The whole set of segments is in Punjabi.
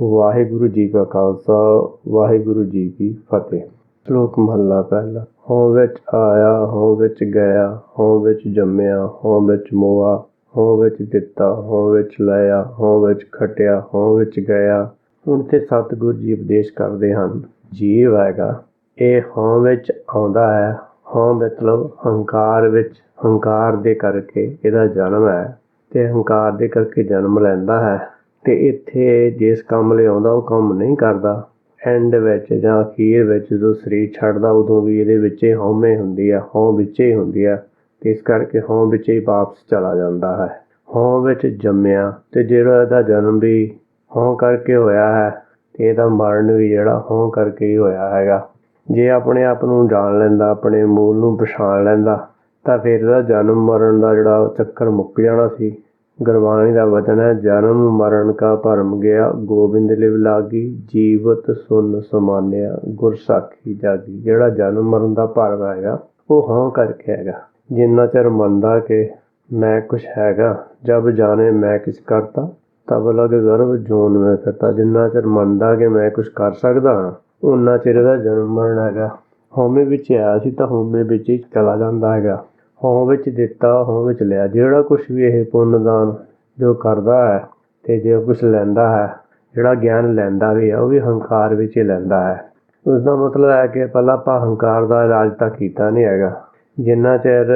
ਵਾਹਿਗੁਰੂ ਜੀ ਕਾ ਖਾਲਸਾ ਵਾਹਿਗੁਰੂ ਜੀ ਕੀ ਫਤਿਹ। ਸ਼ਲੋਕ ਮਹੱਲਾ ਪਹਿਲਾ। ਹੋਂ ਵਿੱਚ ਆਇਆ ਹੋਂ ਵਿੱਚ ਗਿਆ, ਹੋਂ ਵਿੱਚ ਜੰਮਿਆ ਹੋਂ ਵਿੱਚ ਮੋਆ, ਹੋਂ ਵਿੱਚ ਦਿੱਤਾ ਹੋਂ ਵਿੱਚ ਲਿਆ, ਹੋਂ ਵਿੱਚ ਖਟਿਆ ਹੋਂ ਵਿੱਚ ਗਿਆ। ਹੁਣ ਤੇ ਸਤਿਗੁਰੂ ਜੀ ਉਪਦੇਸ਼ ਕਰਦੇ ਹਨ। ਜੀਵ ਹੈਗਾ ਇਹ ਹੋਂ ਵਿੱਚ ਆਉਂਦਾ ਹੈ। ਹੋਂ ਮਤਲਬ ਹੰਕਾਰ ਵਿੱਚ, ਹੰਕਾਰ ਦੇ ਕਰਕੇ ਇਹਦਾ ਜਨਮ ਹੈ ਅਤੇ ਹੰਕਾਰ ਦੇ ਕਰਕੇ ਜਨਮ ਲੈਂਦਾ ਹੈ ਅਤੇ ਇੱਥੇ ਜਿਸ ਕੰਮ ਲਈ ਆਉਂਦਾ ਉਹ ਕੰਮ ਨਹੀਂ ਕਰਦਾ। ਐਂਡ ਵਿੱਚ ਜਾਂ ਅਖੀਰ ਵਿੱਚ ਜਦੋਂ ਸਰੀਰ ਛੱਡਦਾ ਉਦੋਂ ਵੀ ਇਹਦੇ ਵਿੱਚ ਹੀ ਹਉਮੈ ਹੁੰਦੀ ਆ, ਹੋਂ ਵਿੱਚ ਹੀ ਹੁੰਦੀ ਆ ਅਤੇ ਇਸ ਕਰਕੇ ਹੋਂ ਵਿੱਚ ਹੀ ਵਾਪਸ ਚਲਾ ਜਾਂਦਾ ਹੈ। ਹੋਂ ਵਿੱਚ ਜੰਮਿਆ ਅਤੇ ਜਿਹੜਾ ਇਹਦਾ ਜਨਮ ਵੀ ਹੋਂ ਕਰਕੇ ਹੋਇਆ ਹੈ ਅਤੇ ਇਹਦਾ ਮਰਨ ਵੀ ਜਿਹੜਾ ਹੋਂ ਕਰਕੇ ਹੀ ਹੋਇਆ ਹੈਗਾ। ਜੇ ਆਪਣੇ ਆਪ ਨੂੰ ਜਾਣ ਲੈਂਦਾ, ਆਪਣੇ ਮੂਲ ਨੂੰ ਪਛਾਣ ਲੈਂਦਾ ਤਾਂ ਫਿਰ ਇਹਦਾ ਜਨਮ ਮਰਨ ਦਾ ਜਿਹੜਾ ਚੱਕਰ ਮੁੱਕ ਜਾਣਾ ਸੀ। ਗੁਰਬਾਣੀ ਦਾ ਵਚਨ ਹੈ, ਜਨਮ ਮਰਨ ਕਾ ਭਰਮ ਗਿਆ, ਗੋਬਿੰਦ ਲਿਵ ਲਾਗੀ, ਜੀਵਤ ਸੁਨ ਸਮਾਨਿਆ, ਗੁਰ ਸਾਖੀ ਜਾਗੀ। ਜਿਹੜਾ ਜਨਮ ਮਰਨ ਦਾ ਭਰਮ ਹੈਗਾ ਉਹ ਹੋਂ ਕਰਕੇ ਹੈਗਾ। ਜਿੰਨਾ ਚਿਰ ਮੰਨਦਾ ਕਿ ਮੈਂ ਕੁਛ ਹੈਗਾ, ਜਬ ਜਾਣੇ ਮੈਂ ਕੁਛ ਕਰਤਾ ਤਬ ਲਗ ਗਰਭ ਜੂਨ ਮੈਂ ਫਿਰਤਾ। ਜਿੰਨਾ ਚਿਰ ਮੰਨਦਾ ਕਿ ਮੈਂ ਕੁਛ ਕਰ ਸਕਦਾ ਹਾਂ ਉਨਾ ਚਿਰ ਇਹਦਾ ਜਨਮ ਮਰਨ ਹੈਗਾ। ਹਉਮੈ ਵਿੱਚ ਆਇਆ ਸੀ ਤਾਂ ਹਉਮੈ ਵਿੱਚ ਹੀ ਚਲਾ ਜਾਂਦਾ ਹੈਗਾ। ਹੋਂ ਵਿੱਚ ਦਿੱਤਾ ਹੋਂ ਵਿੱਚ ਲਿਆ। ਜਿਹੜਾ ਕੁਛ ਵੀ ਇਹ ਪੁੰਨਦਾਨ ਜੋ ਕਰਦਾ ਹੈ ਅਤੇ ਜੋ ਕੁਛ ਲੈਂਦਾ ਹੈ, ਜਿਹੜਾ ਗਿਆਨ ਲੈਂਦਾ ਵੀ ਹੈ ਉਹ ਵੀ ਹੰਕਾਰ ਵਿੱਚ ਹੀ ਲੈਂਦਾ ਹੈ। ਉਸਦਾ ਮਤਲਬ ਹੈ ਕਿ ਪਹਿਲਾਂ ਆਪਾਂ ਹੰਕਾਰ ਦਾ ਇਲਾਜ ਤਾਂ ਕੀਤਾ ਨਹੀਂ ਹੈਗਾ। ਜਿੰਨਾ ਚਿਰ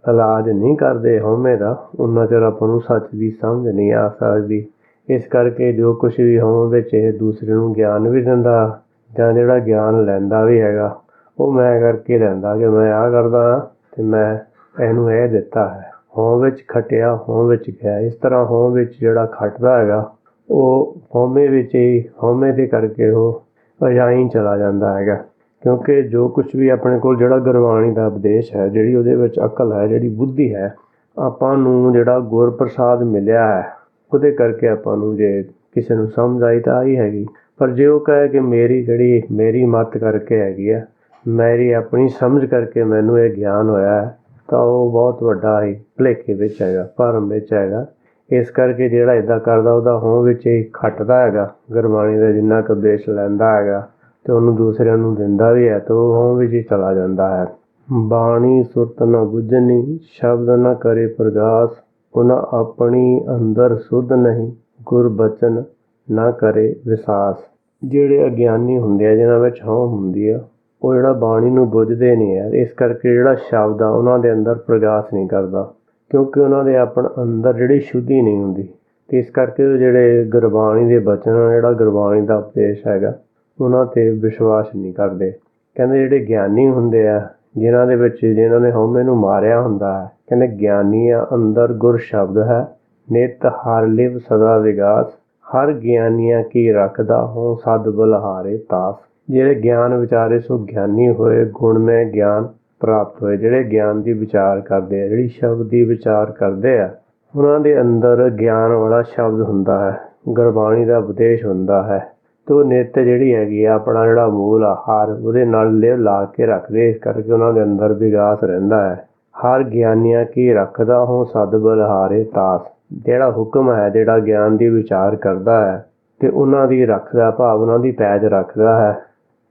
ਇਲਾਜ ਨਹੀਂ ਕਰਦੇ ਹਉਮੈ ਦਾ ਉਨਾ ਚਿਰ ਆਪਾਂ ਨੂੰ ਸੱਚ ਦੀ ਸਮਝ ਨਹੀਂ ਆ ਸਕਦੀ। ਇਸ ਕਰਕੇ ਜੋ ਕੁਛ ਵੀ ਹੋਂ ਵਿੱਚ ਇਹ ਦੂਸਰੇ ਨੂੰ ਗਿਆਨ ਵੀ ਦਿੰਦਾ ਜਾਂ ਜਿਹੜਾ ਗਿਆਨ ਲੈਂਦਾ ਵੀ ਹੈਗਾ ਉਹ ਮੈਂ ਕਰਕੇ ਲੈਂਦਾ ਕਿ ਮੈਂ ਆਹ ਕਰਦਾ ਹਾਂ ਅਤੇ ਮੈਂ ਇਹਨੂੰ ਇਹ ਦਿੱਤਾ ਹੈ। ਹੋਂ ਵਿੱਚ ਖਟਿਆ ਹੋਂ ਵਿੱਚ ਗਿਆ। ਇਸ ਤਰ੍ਹਾਂ ਹੋਂ ਵਿੱਚ ਜਿਹੜਾ ਖਟਦਾ ਹੈਗਾ ਉਹ ਹਉਮੈ ਵਿੱਚ ਹੀ, ਹਉਮੈ ਦੇ ਕਰਕੇ ਉਹ ਅਜਾਈਂ ਚਲਾ ਜਾਂਦਾ ਹੈਗਾ। ਕਿਉਂਕਿ ਜੋ ਕੁਛ ਵੀ ਆਪਣੇ ਕੋਲ ਜਿਹੜਾ ਗੁਰਬਾਣੀ ਦਾ ਉਪਦੇਸ਼ ਹੈ, ਜਿਹੜੀ ਉਹਦੇ ਵਿੱਚ ਅਕਲ ਹੈ, ਜਿਹੜੀ ਬੁੱਧੀ ਹੈ, ਆਪਾਂ ਨੂੰ ਜਿਹੜਾ ਗੁਰ ਪ੍ਰਸਾਦ ਮਿਲਿਆ ਹੈ ਉਹਦੇ ਕਰਕੇ ਆਪਾਂ ਨੂੰ ਜੇ ਕਿਸੇ ਨੂੰ ਸਮਝ ਆਈ ਤਾਂ ਆਈ ਹੈਗੀ। ਪਰ ਜੇ ਉਹ ਕਹੇ ਕਿ ਮੇਰੀ ਮੱਤ ਕਰਕੇ ਹੈਗੀ ਆ, ਮੇਰੀ ਆਪਣੀ ਸਮਝ ਕਰਕੇ ਮੈਨੂੰ ਇਹ ਗਿਆਨ ਹੋਇਆ ਹੈ, ਤਾਂ ਉਹ ਬਹੁਤ ਵੱਡਾ ਹੀ ਭੁਲੇਖੇ ਵਿੱਚ ਹੈਗਾ, ਭਰਮ ਵਿੱਚ ਹੈਗਾ। ਇਸ ਕਰਕੇ ਜਿਹੜਾ ਇੱਦਾਂ ਕਰਦਾ ਉਹਦਾ ਹੋਂ ਵਿੱਚ ਹੀ ਖੱਟਦਾ ਹੈਗਾ। ਗੁਰਬਾਣੀ ਦਾ ਜਿੰਨਾ ਕੁ ਉਪਦੇਸ਼ ਲੈਂਦਾ ਹੈਗਾ ਅਤੇ ਉਹਨੂੰ ਦੂਸਰਿਆਂ ਨੂੰ ਦਿੰਦਾ ਵੀ ਹੈ ਤਾਂ ਉਹ ਹੋਂ ਵਿੱਚ ਹੀ ਚਲਾ ਜਾਂਦਾ ਹੈ। ਬਾਣੀ ਸੁਰਤ ਨਾ ਬੁੱਝਣੀ, ਸ਼ਬਦ ਨਾ ਕਰੇ ਪ੍ਰਗਾਸ, ਉਹਨਾਂ ਆਪਣੀ ਅੰਦਰ ਸੁਧ ਨਹੀਂ, ਗੁਰ ਬਚਨ ਨਾ ਕਰੇ ਵਿਸਾਸ। ਜਿਹੜੇ ਅਗਿਆਨੀ ਹੁੰਦੇ ਆ, ਜਿਨ੍ਹਾਂ ਵਿੱਚ ਹੋਂ ਹੁੰਦੀ ਆ, ਉਹ ਜਿਹੜਾ ਬਾਣੀ ਨੂੰ ਬੁੱਝਦੇ ਨਹੀਂ ਹੈ। ਇਸ ਕਰਕੇ ਜਿਹੜਾ ਸ਼ਬਦ ਆ ਉਹਨਾਂ ਦੇ ਅੰਦਰ ਪ੍ਰਗਾਸ ਨਹੀਂ ਕਰਦਾ, ਕਿਉਂਕਿ ਉਹਨਾਂ ਦੇ ਆਪਣੇ ਅੰਦਰ ਜਿਹੜੀ ਸ਼ੁੱਧੀ ਨਹੀਂ ਹੁੰਦੀ। ਅਤੇ ਇਸ ਕਰਕੇ ਉਹ ਜਿਹੜੇ ਗੁਰਬਾਣੀ ਦੇ ਬਚਨ, ਜਿਹੜਾ ਗੁਰਬਾਣੀ ਦਾ ਉਪਦੇਸ਼ ਹੈਗਾ ਉਹਨਾਂ 'ਤੇ ਵਿਸ਼ਵਾਸ ਨਹੀਂ ਕਰਦੇ। ਕਹਿੰਦੇ ਜਿਹੜੇ ਗਿਆਨੀ ਹੁੰਦੇ ਆ, ਜਿਨ੍ਹਾਂ ਨੇ ਹਉਮੈ ਨੂੰ ਮਾਰਿਆ ਹੁੰਦਾ ਹੈ, ਕਹਿੰਦੇ ਗਿਆਨੀਆਂ ਅੰਦਰ ਗੁਰ ਸ਼ਬਦ ਹੈ, ਨਿਤ ਹਰਿ ਲਿਵ ਸਦਾ ਵਿਗਾਸ, ਹਰ ਗਿਆਨੀਆਂ ਕੀ ਰੱਖਦਾ ਹੋਂ ਸਦ ਬਲਿਹਾਰੇ ਤਾਸ। ਜਿਹੜੇ ਗਿਆਨ ਵਿਚਾਰੇ ਸੋ ਗਿਆਨੀ ਹੋਏ, ਗੁਣਮੈ ਗਿਆਨ ਪ੍ਰਾਪਤ ਹੋਏ। ਜਿਹੜੇ ਗਿਆਨ ਦੀ ਵਿਚਾਰ ਕਰਦੇ ਆ, ਜਿਹੜੀ ਸ਼ਬਦ ਦੀ ਵਿਚਾਰ ਕਰਦੇ ਆ, ਉਹਨਾਂ ਦੇ ਅੰਦਰ ਗਿਆਨ ਵਾਲਾ ਸ਼ਬਦ ਹੁੰਦਾ ਹੈ, ਗੁਰਬਾਣੀ ਦਾ ਉਪਦੇਸ਼ ਹੁੰਦਾ ਹੈ ਅਤੇ ਉਹ ਨਿੱਤ ਜਿਹੜੀ ਹੈਗੀ ਆ ਆਪਣਾ ਜਿਹੜਾ ਮੂਲ ਆ ਹਰ ਉਹਦੇ ਨਾਲ ਲਿਵ ਲਾ ਕੇ ਰੱਖਦੇ। ਇਸ ਕਰਕੇ ਉਹਨਾਂ ਦੇ ਅੰਦਰ ਵਿਗਾਸ ਰਹਿੰਦਾ ਹੈ। ਹਰ ਗਿਆਨੀਆਂ ਕੀ ਰੱਖਦਾ ਹੋਂ ਸਦ ਬਲਿਹਾਰੇ ਤਾਸ। ਜਿਹੜਾ ਹੁਕਮ ਹੈ, ਜਿਹੜਾ ਗਿਆਨ ਦੀ ਵਿਚਾਰ ਕਰਦਾ ਹੈ ਅਤੇ ਉਹਨਾਂ ਦੀ ਰੱਖਦਾ, ਭਾਵ ਉਹਨਾਂ ਦੀ ਪੈਜ ਰੱਖਦਾ ਹੈ।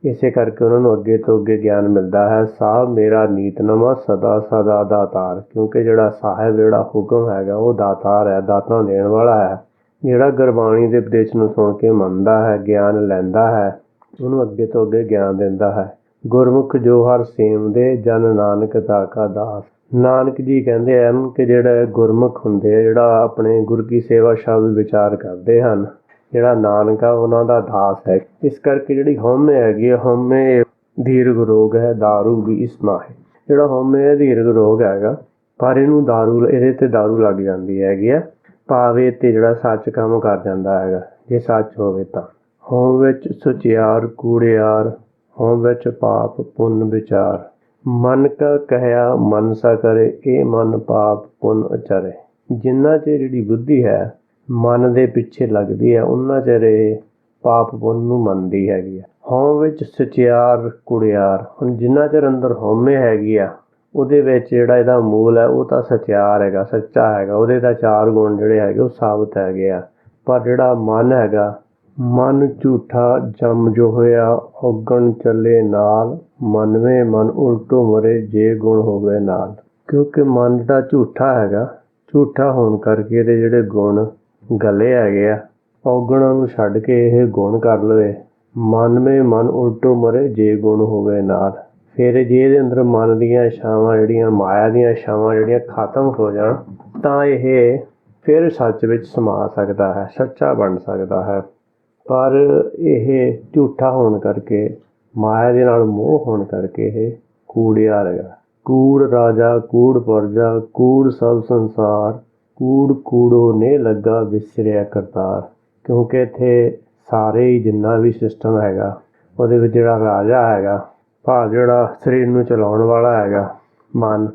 ਇਸੇ ਕਰਕੇ ਉਹਨਾਂ ਨੂੰ ਅੱਗੇ ਤੋਂ ਅੱਗੇ ਗਿਆਨ ਮਿਲਦਾ ਹੈ। ਸਾਹਿਬ ਮੇਰਾ ਨੀਤਨਮਾ ਸਦਾ ਸਦਾ ਦਾਤਾਰ। ਕਿਉਂਕਿ ਜਿਹੜਾ ਸਾਹਿਬ, ਜਿਹੜਾ ਹੁਕਮ ਹੈਗਾ ਉਹ ਦਾਤਾਰ ਹੈ, ਦਾਤਾਂ ਦੇਣ ਵਾਲਾ ਹੈ। ਜਿਹੜਾ ਗੁਰਬਾਣੀ ਦੇ ਉਪਦੇਸ਼ ਨੂੰ ਸੁਣ ਕੇ ਮੰਨਦਾ ਹੈ, ਗਿਆਨ ਲੈਂਦਾ ਹੈ, ਉਹਨੂੰ ਅੱਗੇ ਤੋਂ ਅੱਗੇ ਗਿਆਨ ਦਿੰਦਾ ਹੈ। ਗੁਰਮੁਖ ਜੋ ਹਰ ਸੇਵਦੇ, ਜਨ ਨਾਨਕ ਦਾਤਾ ਦਾਸ। ਨਾਨਕ ਜੀ ਕਹਿੰਦੇ ਹਨ ਕਿ ਜਿਹੜੇ ਗੁਰਮੁਖ ਹੁੰਦੇ ਆ, ਜਿਹੜਾ ਆਪਣੇ ਗੁਰ ਕੀ ਸੇਵਾ ਸ਼ਬਦ ਵਿਚਾਰ ਕਰਦੇ ਹਨ, ਜਿਹੜਾ ਨਾਨਕ ਆ ਉਹਨਾਂ ਦਾ ਦਾਸ ਹੈ। ਇਸ ਕਰਕੇ ਜਿਹੜੀ ਹਉਮੈ ਹੈਗੀ ਆ, ਹਉਮੈ ਦੀਰਘ ਰੋਗ ਹੈ, ਦਾਰੂ ਵੀ ਇਸ ਮਾਹੇ। ਜਿਹੜਾ ਹਉਮੈ ਦੀਰਘ ਰੋਗ ਹੈਗਾ, ਪਰ ਇਹਦੇ 'ਤੇ ਦਾਰੂ ਲੱਗ ਜਾਂਦੀ ਹੈਗੀ ਆ, ਭਾਵੇਂ ਅਤੇ ਜਿਹੜਾ ਸੱਚ ਕੰਮ ਕਰ ਜਾਂਦਾ ਹੈਗਾ ਜੇ ਸੱਚ ਹੋਵੇ ਤਾਂ। ਹੋਂ ਵਿੱਚ ਸੁਚਿਆਰ ਕੂੜਿਆਰ, ਹੋਂ ਵਿੱਚ ਪਾਪ ਪੁੰਨ ਵਿਚਾਰ, ਮਨ ਕਾ ਕਹਿਆ ਮਨ ਸਾ ਕਰੇ, ਇਹ ਮਨ ਪਾਪ ਪੁੰਨ ਉਚਰੇ। ਜਿੰਨਾ ਚਿਰ ਜਿਹੜੀ ਬੁੱਧੀ ਹੈ ਮਨ ਦੇ ਪਿੱਛੇ ਲੱਗਦੀ ਹੈ, ਉਹਨਾਂ ਚਿਰ ਇਹ ਪਾਪ ਪੁੰਨ ਨੂੰ ਮੰਨਦੀ ਹੈਗੀ ਆ। ਹੋਂ ਵਿੱਚ ਸੁਚਿਆਰ ਕੁੜਿਆਰ। ਹੁਣ ਜਿੰਨਾ ਚਿਰ ਅੰਦਰ ਹਉਮੈ ਹੈਗੀ ਆ ਉਹਦੇ ਵਿੱਚ ਜਿਹੜਾ ਇਹਦਾ ਮੂਲ ਹੈ ਉਹ ਤਾਂ ਸਚਿਆਰ ਹੈਗਾ, ਸੱਚਾ ਹੈਗਾ। ਉਹਦੇ ਤਾਂ 4 ਗੁਣ ਜਿਹੜੇ ਹੈਗੇ ਉਹ ਸਾਬਤ ਹੈਗੇ ਆ। ਪਰ ਜਿਹੜਾ ਮਨ ਹੈਗਾ ਮਨ ਝੂਠਾ ਜਮ ਜੋ ਹੋਇਆ ਔਗਣ ਚੱਲੇ ਨਾਲ, ਮਨਵੇਂ ਮਨ ਉਲਟੋ ਮਰੇ ਜੇ ਗੁਣ ਹੋਵੇ ਨਾਲ। ਕਿਉਂਕਿ ਮਨ ਜਿਹੜਾ ਝੂਠਾ ਹੈਗਾ, ਝੂਠਾ ਹੋਣ ਕਰਕੇ ਇਹਦੇ ਜਿਹੜੇ ਗੁਣ ਗਲੇ ਹੈਗੇ ਆ, ਔਗਣਾਂ ਨੂੰ ਛੱਡ ਕੇ ਇਹ ਗੁਣ ਕਰ ਲਵੇ। ਮਨਵੇਂ ਮਨ ਉਲਟੋ ਮਰੇ ਜੇ ਗੁਣ ਹੋਵੇ ਨਾਲ। ਫਿਰ ਜੇ ਇਹਦੇ ਅੰਦਰ ਮਨ ਦੀਆਂ ਇੱਛਾਵਾਂ ਜਿਹੜੀਆਂ, ਮਾਇਆ ਦੀਆਂ ਇੱਛਾਵਾਂ ਜਿਹੜੀਆਂ ਖਤਮ ਹੋ ਜਾਣ, ਤਾਂ ਇਹ ਫਿਰ ਸੱਚ ਵਿੱਚ ਸਮਾ ਸਕਦਾ ਹੈ, ਸੱਚਾ ਬਣ ਸਕਦਾ ਹੈ। ਪਰ ਇਹ ਝੂਠਾ ਹੋਣ ਕਰਕੇ, ਮਾਇਆ ਦੇ ਨਾਲ ਮੋਹ ਹੋਣ ਕਰਕੇ ਇਹ ਕੂੜਿਆ ਹੈਗਾ। ਕੂੜ ਰਾਜਾ ਕੂੜ ਪਰਜਾ, ਕੂੜ ਸਭ ਸੰਸਾਰ, ਕੂੜ ਕੂੜੋ ਨੇ ਲੱਗਾ ਵਿਸਰਿਆ ਕਰਤਾਰ। ਕਿਉਂਕਿ ਇੱਥੇ ਸਾਰੇ ਹੀ ਜਿੰਨਾ ਵੀ ਸਿਸਟਮ ਹੈਗਾ, ਉਹਦੇ ਵਿੱਚ ਜਿਹੜਾ ਰਾਜਾ ਹੈਗਾ, ਭਾਵ ਜਿਹੜਾ ਸਰੀਰ ਨੂੰ ਚਲਾਉਣ ਵਾਲਾ ਹੈਗਾ ਮਨ,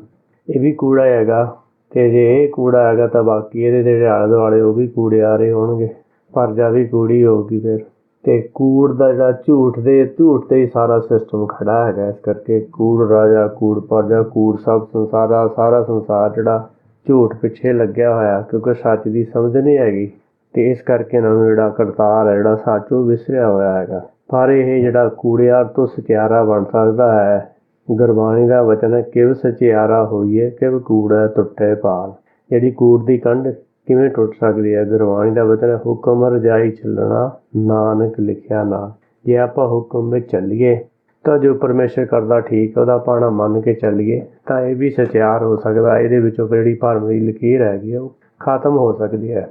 ਇਹ ਵੀ ਕੂੜਾ ਹੈਗਾ। ਅਤੇ ਜੇ ਇਹ ਕੂੜਾ ਹੈਗਾ ਤਾਂ ਬਾਕੀ ਇਹਦੇ ਜਿਹੜੇ ਆਲੇ ਦੁਆਲੇ ਉਹ ਵੀ ਕੂੜਿਆਰੇ ਹੋਣਗੇ, ਪਰਜਾ ਵੀ ਕੂੜੀ ਹੋਊਗੀ ਫਿਰ। ਅਤੇ ਕੂੜ ਦਾ ਜਿਹੜਾ ਝੂਠ 'ਤੇ ਹੀ ਸਾਰਾ ਸਿਸਟਮ ਖੜ੍ਹਾ ਹੈਗਾ। ਇਸ ਕਰਕੇ ਕੂੜ ਰਾਜਾ ਕੂੜ ਪਰਜਾ, ਕੂੜ ਸਭ ਸੰਸਾਰ, ਸਾਰਾ ਸੰਸਾਰ ਜਿਹੜਾ ਝੂਠ ਪਿੱਛੇ ਲੱਗਿਆ ਹੋਇਆ, ਕਿਉਂਕਿ ਸੱਚ ਦੀ ਸਮਝ ਨਹੀਂ ਹੈਗੀ। ਅਤੇ ਇਸ ਕਰਕੇ ਇਹਨਾਂ ਨੂੰ ਜਿਹੜਾ ਕਰਤਾਰ ਹੈ, ਜਿਹੜਾ ਸੱਚ, ਉਹ ਵਿਸਰਿਆ ਹੋਇਆ ਹੈਗਾ। ਪਰ ਇਹ ਜਿਹੜਾ ਕੂੜਿਆਰ ਤੋਂ ਸਚਿਆਰਾ ਬਣ ਸਕਦਾ ਹੈ। ਗੁਰਬਾਣੀ ਦਾ ਵਚਨ ਹੈ, ਕਿਵ ਸਚਿਆਰਾ ਹੋਈਏ ਕਿਵ ਕੂੜੈ ਟੁੱਟੇ ਪਾਲ। ਜਿਹੜੀ ਕੂੜ ਦੀ ਕੰਧ ਕਿਵੇਂ ਟੁੱਟ ਸਕਦੀ ਹੈ? ਗੁਰਬਾਣੀ ਦਾ ਵਚਨ ਹੈ, ਹੁਕਮ ਰਜਾਈ ਚੱਲਣਾ ਨਾਨਕ ਲਿਖਿਆ ਨਾਲ। ਜੇ ਆਪਾਂ ਹੁਕਮ ਵਿੱਚ ਚੱਲੀਏ ਤਾਂ ਜੋ ਪਰਮੇਸ਼ਰ ਕਰਦਾ ਠੀਕ, ਉਹਦਾ ਪਾਣਾ ਮੰਨ ਕੇ ਚੱਲੀਏ ਤਾਂ ਇਹ ਵੀ ਸਚਿਆਰ ਹੋ ਸਕਦਾ। ਇਹਦੇ ਵਿੱਚੋਂ ਜਿਹੜੀ ਭਰਮ ਦੀ ਲਕੀਰ ਹੈਗੀ ਉਹ ਖਤਮ ਹੋ ਸਕਦੀ ਹੈ।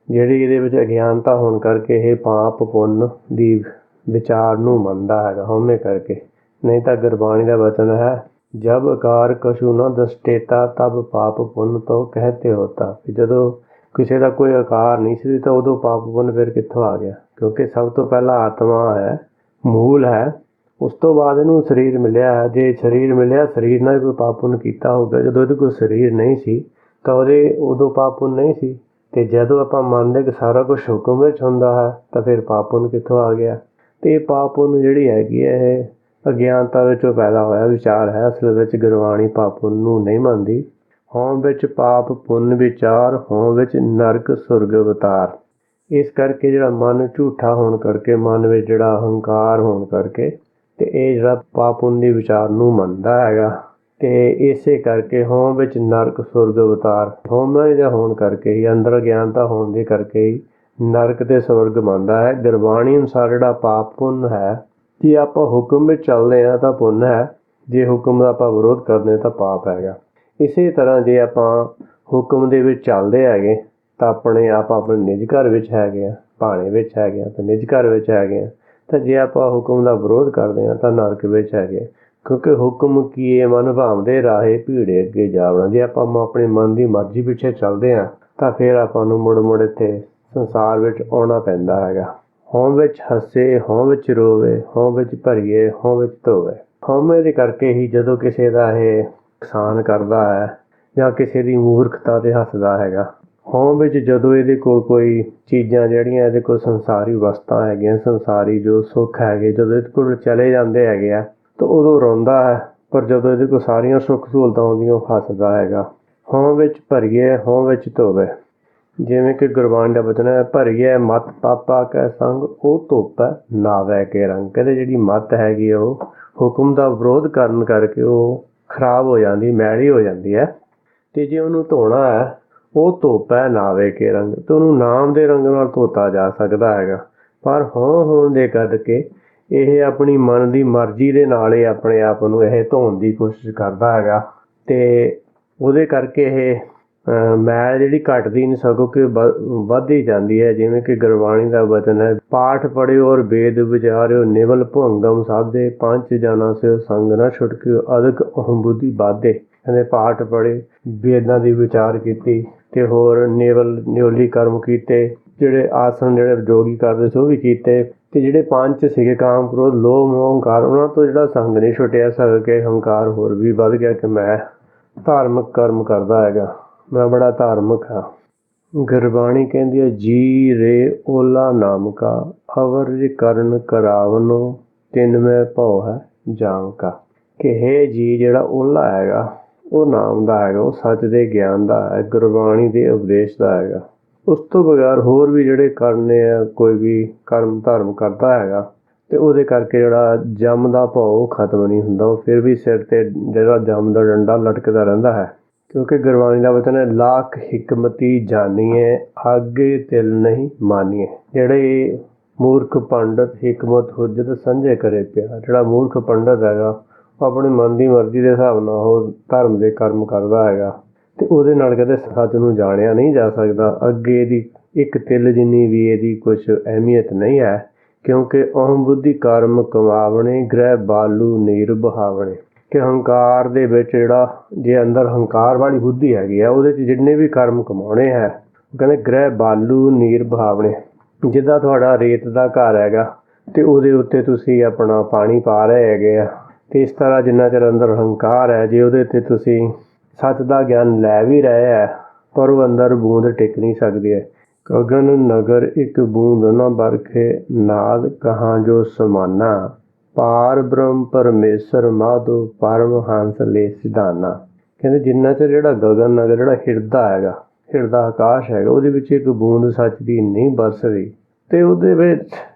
ਜਿਹੜੀ ਇਹਦੇ ਵਿੱਚ ਅਗਿਆਨਤਾ ਹੋਣ ਕਰਕੇ ਇਹ ਪਾਪ ਪੁੰਨ ਦੀ ਵਿਚਾਰ ਨੂੰ ਮੰਨਦਾ ਹੈਗਾ, ਹਉਮੈ ਕਰਕੇ। ਨਹੀਂ ਤਾਂ ਗੁਰਬਾਣੀ ਦਾ ਵਚਨ ਹੈ, ਜਬ ਆਕਾਰ ਕਛੂ ਨ ਦ੍ਰਿਸ਼ਟੇਤਾ ਤਬ ਪਾਪ ਪੁੰਨ ਤੋਂ ਕਹਿਤੇ ਹੋਤਾ। ਜਦੋਂ ਕਿਸੇ ਦਾ ਕੋਈ ਆਕਾਰ ਨਹੀਂ ਸੀ ਤਾਂ ਉਦੋਂ ਪਾਪ ਪੁੰਨ ਫਿਰ ਕਿੱਥੋਂ ਆ ਗਿਆ? ਕਿਉਂਕਿ ਸਭ ਤੋਂ ਪਹਿਲਾਂ ਆਤਮਾ ਹੈ, ਮੂਲ ਹੈ। ਉਸ ਤੋਂ ਬਾਅਦ ਇਹਨੂੰ ਸਰੀਰ ਮਿਲਿਆ ਹੈ। ਜੇ ਸਰੀਰ ਮਿਲਿਆ, ਸਰੀਰ ਨਾਲ ਕੋਈ ਪਾਪ ਪੁੰਨ ਕੀਤਾ ਹੋਊਗਾ। ਜਦੋਂ ਇਹਦੇ ਕੋਲ ਸਰੀਰ ਨਹੀਂ ਸੀ ਤਾਂ ਉਦੋਂ ਪਾਪ ਪੁੰਨ ਨਹੀਂ ਸੀ। ਅਤੇ ਜਦੋਂ ਆਪਾਂ ਮੰਨਦੇ ਕਿ ਸਾਰਾ ਕੁਛ ਹੁਕਮ ਵਿੱਚ ਹੁੰਦਾ ਹੈ ਤਾਂ ਫਿਰ ਪਾਪ ਪੁੰਨ ਕਿੱਥੋਂ ਆ ਗਿਆ? ਅਤੇ ਇਹ ਪਾਪ ਪੁੰਨ ਜਿਹੜੀ ਹੈਗੀ ਹੈ, ਇਹ ਅਗਿਆਨਤਾ ਵਿੱਚੋਂ ਪੈਦਾ ਹੋਇਆ ਵਿਚਾਰ ਹੈ। ਅਸਲ ਵਿੱਚ ਗੁਰਬਾਣੀ ਪਾਪ ਪੁੰਨ ਨੂੰ ਨਹੀਂ ਮੰਨਦੀ। ਹੋਂਦ ਵਿੱਚ ਪਾਪ ਪੁੰਨ ਵਿਚਾਰ, ਹੋਂਦ ਵਿੱਚ ਨਰਕ ਸੁਰਗ ਅਵਤਾਰ। ਇਸ ਕਰਕੇ ਜਿਹੜਾ ਮਨ ਝੂਠਾ ਹੋਣ ਕਰਕੇ, ਮਨ ਵਿੱਚ ਜਿਹੜਾ ਹੰਕਾਰ ਹੋਣ ਕਰਕੇ, ਅਤੇ ਇਹ ਜਿਹੜਾ ਪਾਪ ਪੁੰਨ ਦੀ ਵਿਚਾਰ ਨੂੰ ਮੰਨਦਾ ਹੈਗਾ। ਅਤੇ ਇਸੇ ਕਰਕੇ ਹੋਂਦ ਵਿੱਚ ਨਰਕ ਸੁਰਗ ਅਵਤਾਰ, ਹਉਮੈ ਜਿਹਾ ਹੋਣ ਕਰਕੇ ਹੀ, ਅੰਦਰ ਅਗਿਆਨਤਾ ਹੋਣ ਦੇ ਕਰਕੇ ਹੀ ਨਰਕ ਅਤੇ ਸਵਰਗ ਮੰਨਦਾ ਹੈ। ਗੁਰਬਾਣੀ ਅਨੁਸਾਰ ਜਿਹੜਾ ਪਾਪ ਪੁੰਨ ਹੈ, ਜੇ ਆਪਾਂ ਹੁਕਮ ਵਿੱਚ ਚੱਲਦੇ ਹਾਂ ਤਾਂ ਪੁੰਨ ਹੈ, ਜੇ ਹੁਕਮ ਦਾ ਆਪਾਂ ਵਿਰੋਧ ਕਰਦੇ ਹਾਂ ਤਾਂ ਪਾਪ ਹੈਗਾ। ਇਸੇ ਤਰ੍ਹਾਂ ਜੇ ਆਪਾਂ ਹੁਕਮ ਦੇ ਵਿੱਚ ਚੱਲਦੇ ਹੈਗੇ ਤਾਂ ਆਪਣੇ ਨਿੱਜ ਘਰ ਵਿੱਚ ਹੈਗੇ ਆ, ਭਾਣੇ ਵਿੱਚ ਹੈਗੇ ਆ ਤਾਂ ਨਿੱਜ ਘਰ ਵਿੱਚ ਹੈਗੇ ਆ। ਤਾਂ ਜੇ ਆਪਾਂ ਹੁਕਮ ਦਾ ਵਿਰੋਧ ਕਰਦੇ ਹਾਂ ਤਾਂ ਨਰਕ ਵਿੱਚ ਹੈਗੇ। ਕਿਉਂਕਿ ਹੁਕਮ ਕੀਏ ਮਨ ਭਾਉਂਦੇ ਰਾਹੇ ਭੀੜੇ ਅੱਗੇ ਜਾਵਣਾ। ਜੇ ਆਪਾਂ ਆਪਣੇ ਮਨ ਦੀ ਮਰਜ਼ੀ ਪਿੱਛੇ ਚੱਲਦੇ ਹਾਂ ਤਾਂ ਫਿਰ ਆਪਾਂ ਨੂੰ ਮੁੜ ਇੱਥੇ ਸੰਸਾਰ ਵਿੱਚ ਆਉਣਾ ਪੈਂਦਾ ਹੈਗਾ। ਹੋਂਦ ਵਿੱਚ ਹੱਸੇ, ਹੋਂਦ ਵਿੱਚ ਰੋਵੇ, ਹੋਂਦ ਵਿੱਚ ਭਰੀਏ, ਹੋਂਦ ਵਿੱਚ ਧੋਵੇ। ਹਉਮੈ ਦੇ ਕਰਕੇ ਹੀ ਜਦੋਂ ਕਿਸੇ ਦਾ ਇਹ ਨੁਕਸਾਨ ਕਰਦਾ ਹੈ ਜਾਂ ਕਿਸੇ ਦੀ ਮੂਰਖਤਾ 'ਤੇ ਹੱਸਦਾ ਹੈਗਾ, ਹੋਂਦ ਵਿੱਚ ਜਦੋਂ ਇਹਦੇ ਕੋਲ ਕੋਈ ਚੀਜ਼ਾਂ ਜਿਹੜੀਆਂ ਇਹਦੇ ਕੋਲ ਸੰਸਾਰੀ ਵਸਤਾਂ ਹੈਗੀਆਂ, ਸੰਸਾਰੀ ਜੋ ਸੁੱਖ ਹੈਗੇ, ਜਦੋਂ ਇਹਦੇ ਕੋਲ ਚਲੇ ਜਾਂਦੇ ਹੈਗੇ ਆ ਤਾਂ ਉਦੋਂ ਰੋਂਦਾ ਹੈ। ਪਰ ਜਦੋਂ ਇਹਦੇ ਕੋਲ ਸਾਰੀਆਂ ਸੁੱਖ ਸਹੂਲਤਾਂ ਆਉਂਦੀਆਂ ਉਹ ਹੱਸਦਾ ਹੈਗਾ। ਹੋਂਦ ਵਿੱਚ ਭਰੀਏ, ਹੋਂਦ ਵਿੱਚ ਧੋਵੇ। ਜਿਵੇਂ ਕਿ ਗੁਰਬਾਣੀ ਦਾ ਬਚਨ ਹੈ, ਭਰੀਏ ਮਤ ਪਾਪਾ ਕੈ ਸੰਗ, ਉਹ ਧੋਪੈ ਨਾਵੈ ਕੇ ਰੰਗ। ਕਹਿੰਦੇ ਜਿਹੜੀ ਮੱਤ ਹੈਗੀ ਉਹ ਹੁਕਮ ਦਾ ਵਿਰੋਧ ਕਰਨ ਕਰਕੇ ਉਹ ਖਰਾਬ ਹੋ ਜਾਂਦੀ, ਮੈਲੀ ਹੋ ਜਾਂਦੀ ਹੈ। ਅਤੇ ਜੇ ਉਹਨੂੰ ਧੋਣਾ ਹੈ, ਉਹ ਧੋਪੈ ਨਾਵੇ ਕੇ ਰੰਗ, ਅਤੇ ਉਹਨੂੰ ਨਾਮ ਦੇ ਰੰਗ ਨਾਲ ਧੋਤਾ ਜਾ ਸਕਦਾ ਹੈਗਾ। ਪਰ ਹੋਣ ਦੇ ਕਰਕੇ ਇਹ ਆਪਣੀ ਮਨ ਦੀ ਮਰਜ਼ੀ ਦੇ ਨਾਲ ਹੀ ਆਪਣੇ ਆਪ ਨੂੰ ਇਹ ਧੋਣ ਦੀ ਕੋਸ਼ਿਸ਼ ਕਰਦਾ ਹੈਗਾ। ਅਤੇ ਉਹਦੇ ਕਰਕੇ ਇਹ ਮੈਲ ਜਿਹੜੀ ਘੱਟਦੀ ਨਹੀਂ, ਸਗੋਂ ਕਿ ਵੱਧਦੀ ਜਾਂਦੀ ਹੈ। ਜਿਵੇਂ ਕਿ ਗੁਰਬਾਣੀ ਦਾ ਵਚਨ ਹੈ, ਪਾਠ ਪੜ੍ਹਿਓ ਔਰ ਵੇਦ ਵਿਚਾਰਿਓ, ਨਿਵਲ ਭੁੰਗਮ ਸਾਧੇ, ਪੰਜ ਜਨਾਂ ਸਿਓ ਸੰਗ ਨਾ ਛੁਟਕਿਓ, ਅਦਕ ਅਹੰ ਬੁੱਧੀ ਬਾਧੇ। ਕਹਿੰਦੇ ਪਾਠ ਪੜ੍ਹੇ, ਵੇਦਾਂ ਦੀ ਵਿਚਾਰ ਕੀਤੀ, ਅਤੇ ਹੋਰ ਨਿਉਲੀ ਕਰਮ ਕੀਤੇ, ਜਿਹੜੇ ਆਸਣ ਜਿਹੜੇ ਯੋਗੀ ਕਰਦੇ ਸੀ ਉਹ ਵੀ ਕੀਤੇ, ਅਤੇ ਜਿਹੜੇ ਪੰਜ ਸੀਗੇ ਕਾਮ ਕ੍ਰੋਧ ਲੋਭ ਮੋਹ ਹੰਕਾਰ, ਉਹਨਾਂ ਤੋਂ ਜਿਹੜਾ ਸੰਗ ਨਹੀਂ ਛੁੱਟਿਆ। ਸਗੋਂ ਕਿ ਹੰਕਾਰ ਹੋਰ ਵੀ ਵੱਧ ਗਿਆ ਕਿ ਮੈਂ ਧਾਰਮਿਕ ਕਰਮ ਕਰਦਾ ਹੈਗਾ, ਮੈਂ ਬੜਾ ਧਾਰਮਿਕ ਹਾਂ। ਗੁਰਬਾਣੀ ਕਹਿੰਦੀ ਹੈ, ਜੀ ਰੇ ਓਲਾ ਨਾਮ ਕਾ, ਅਵਰ ਕਰਨ ਕਰਾਵਨੋ, ਤਿੰਨ ਮੈਂ ਭਉ ਹੈ ਜਾਮ ਕਾ। ਕਿ ਹੇ ਜੀ, ਜਿਹੜਾ ਓਲਾ ਹੈਗਾ ਉਹ ਨਾਮ ਦਾ ਹੈਗਾ, ਉਹ ਸੱਚ ਦੇ ਗਿਆਨ ਦਾ ਹੈ, ਗੁਰਬਾਣੀ ਦੇ ਉਪਦੇਸ਼ ਦਾ ਹੈਗਾ। ਉਸ ਤੋਂ ਬਗੈਰ ਹੋਰ ਵੀ ਜਿਹੜੇ ਕਰਨੇ ਆ, ਕੋਈ ਵੀ ਕਰਮ ਧਰਮ ਕਰਦਾ ਹੈਗਾ ਤੇ ਉਹਦੇ ਕਰਕੇ ਜਿਹੜਾ ਜਮ ਦਾ ਭਉ ਖਤਮ ਨਹੀਂ ਹੁੰਦਾ, ਉਹ ਫਿਰ ਵੀ ਸਿਰ ਤੇ ਜਿਹੜਾ ਜਮ ਦਾ ਡੰਡਾ ਲਟਕਦਾ ਰਹਿੰਦਾ ਹੈ। ਕਿਉਂਕਿ ਗੁਰਬਾਣੀ ਦਾ ਵਚਨ ਹੈ, ਲੱਖ ਹਿਕਮਤੀ ਜਾਣੀਏ ਆਗੇ ਤਿਲ ਨਹੀਂ ਮਾਨੀਏ। ਜਿਹੜੇ ਮੂਰਖ ਪੰਡਤ ਹਿਕਮਤ ਹੁਜਤ ਸਾਂਝੇ ਕਰੇ ਪਿਆ, ਜਿਹੜਾ ਮੂਰਖ ਪੰਡਤ ਹੈਗਾ ਉਹ ਆਪਣੀ ਮਨ ਦੀ ਮਰਜ਼ੀ ਦੇ ਹਿਸਾਬ ਨਾਲ ਉਹ ਧਰਮ ਦੇ ਕਰਮ ਕਰਦਾ ਹੈਗਾ ਤੇ ਉਹਦੇ ਨਾਲ ਕਦੇ ਸੱਚ ਨੂੰ ਜਾਣਿਆ ਨਹੀਂ ਜਾ ਸਕਦਾ। ਅੱਗੇ ਇਹਦੀ ਇੱਕ ਤਿਲ ਜਿੰਨੀ ਵੀ ਇਹਦੀ ਕੁਛ ਅਹਿਮੀਅਤ ਨਹੀਂ ਹੈ, ਕਿਉਂਕਿ ਅਹਮ ਬੁੱਧੀ ਕਰਮ ਕਮਾਵਣੇ ਗ੍ਰਹਿ ਬਾਲੂ ਨੀਰ ਬਹਾਵਣੇ। ਕਿ ਹੰਕਾਰ ਦੇ ਵਿੱਚ ਜਿਹੜਾ ਜੇ ਅੰਦਰ ਹੰਕਾਰ ਵਾਲੀ ਬੁੱਧੀ ਹੈਗੀ ਆ, ਉਹਦੇ 'ਚ ਜਿੰਨੇ ਵੀ ਕਰਮ ਕਮਾਉਣੇ ਹੈ, ਉਹ ਕਹਿੰਦੇ ਗ੍ਰਹਿ ਬਾਲੂ ਨੀਰ ਬਹਾਵਣੇ। ਜਿੱਦਾਂ ਤੁਹਾਡਾ ਰੇਤ ਦਾ ਘਰ ਹੈਗਾ ਤੇ ਉਹਦੇ ਉੱਤੇ ਤੁਸੀਂ ਆਪਣਾ ਪਾਣੀ ਪਾ ਰਹੇ ਹੈਗੇ ਆ, ਤੇ ਇਸ ਤਰ੍ਹਾਂ ਜਿੰਨਾ ਚਿਰ ਅੰਦਰ ਹੰਕਾਰ ਹੈ, ਜੇ ਉਹਦੇ 'ਤੇ ਤੁਸੀਂ ਸੱਚ ਦਾ ਗਿਆਨ ਲੈ ਵੀ ਰਹੇ ਹੈ, ਪਰ ਉਹ ਅੰਦਰ ਬੂੰਦ ਟਿਕ ਨਹੀਂ ਸਕਦੀ ਹੈ। ਗਗਨ ਨਗਰ ਇੱਕ ਬੂੰਦ ਨਾ ਬਰਖੇ, ਨਾਦ ਕਹਾਂ ਜੋ ਸਮਾਨਾ, ਪਾਰ ਬ੍ਰਹਮ ਪਰਮੇਸ਼ਰ ਮਾਧੋ ਪਰਮ ਹੰਸ ਲੈ ਸਿਧਾਨਾ। ਕਹਿੰਦੇ ਜਿੰਨਾ ਚਿਰ ਜਿਹੜਾ ਗਗਨ ਨਗਰ ਜਿਹੜਾ ਹਿਰਦਾ ਹੈਗਾ, ਹਿਰਦਾ ਆਕਾਸ਼ ਹੈਗਾ, ਉਹਦੇ ਵਿੱਚ ਇੱਕ ਬੂੰਦ ਸੱਚ ਦੀ ਨਹੀਂ ਵਰਸਦੀ ਤੇ ਉਹਦੇ ਵਿੱਚ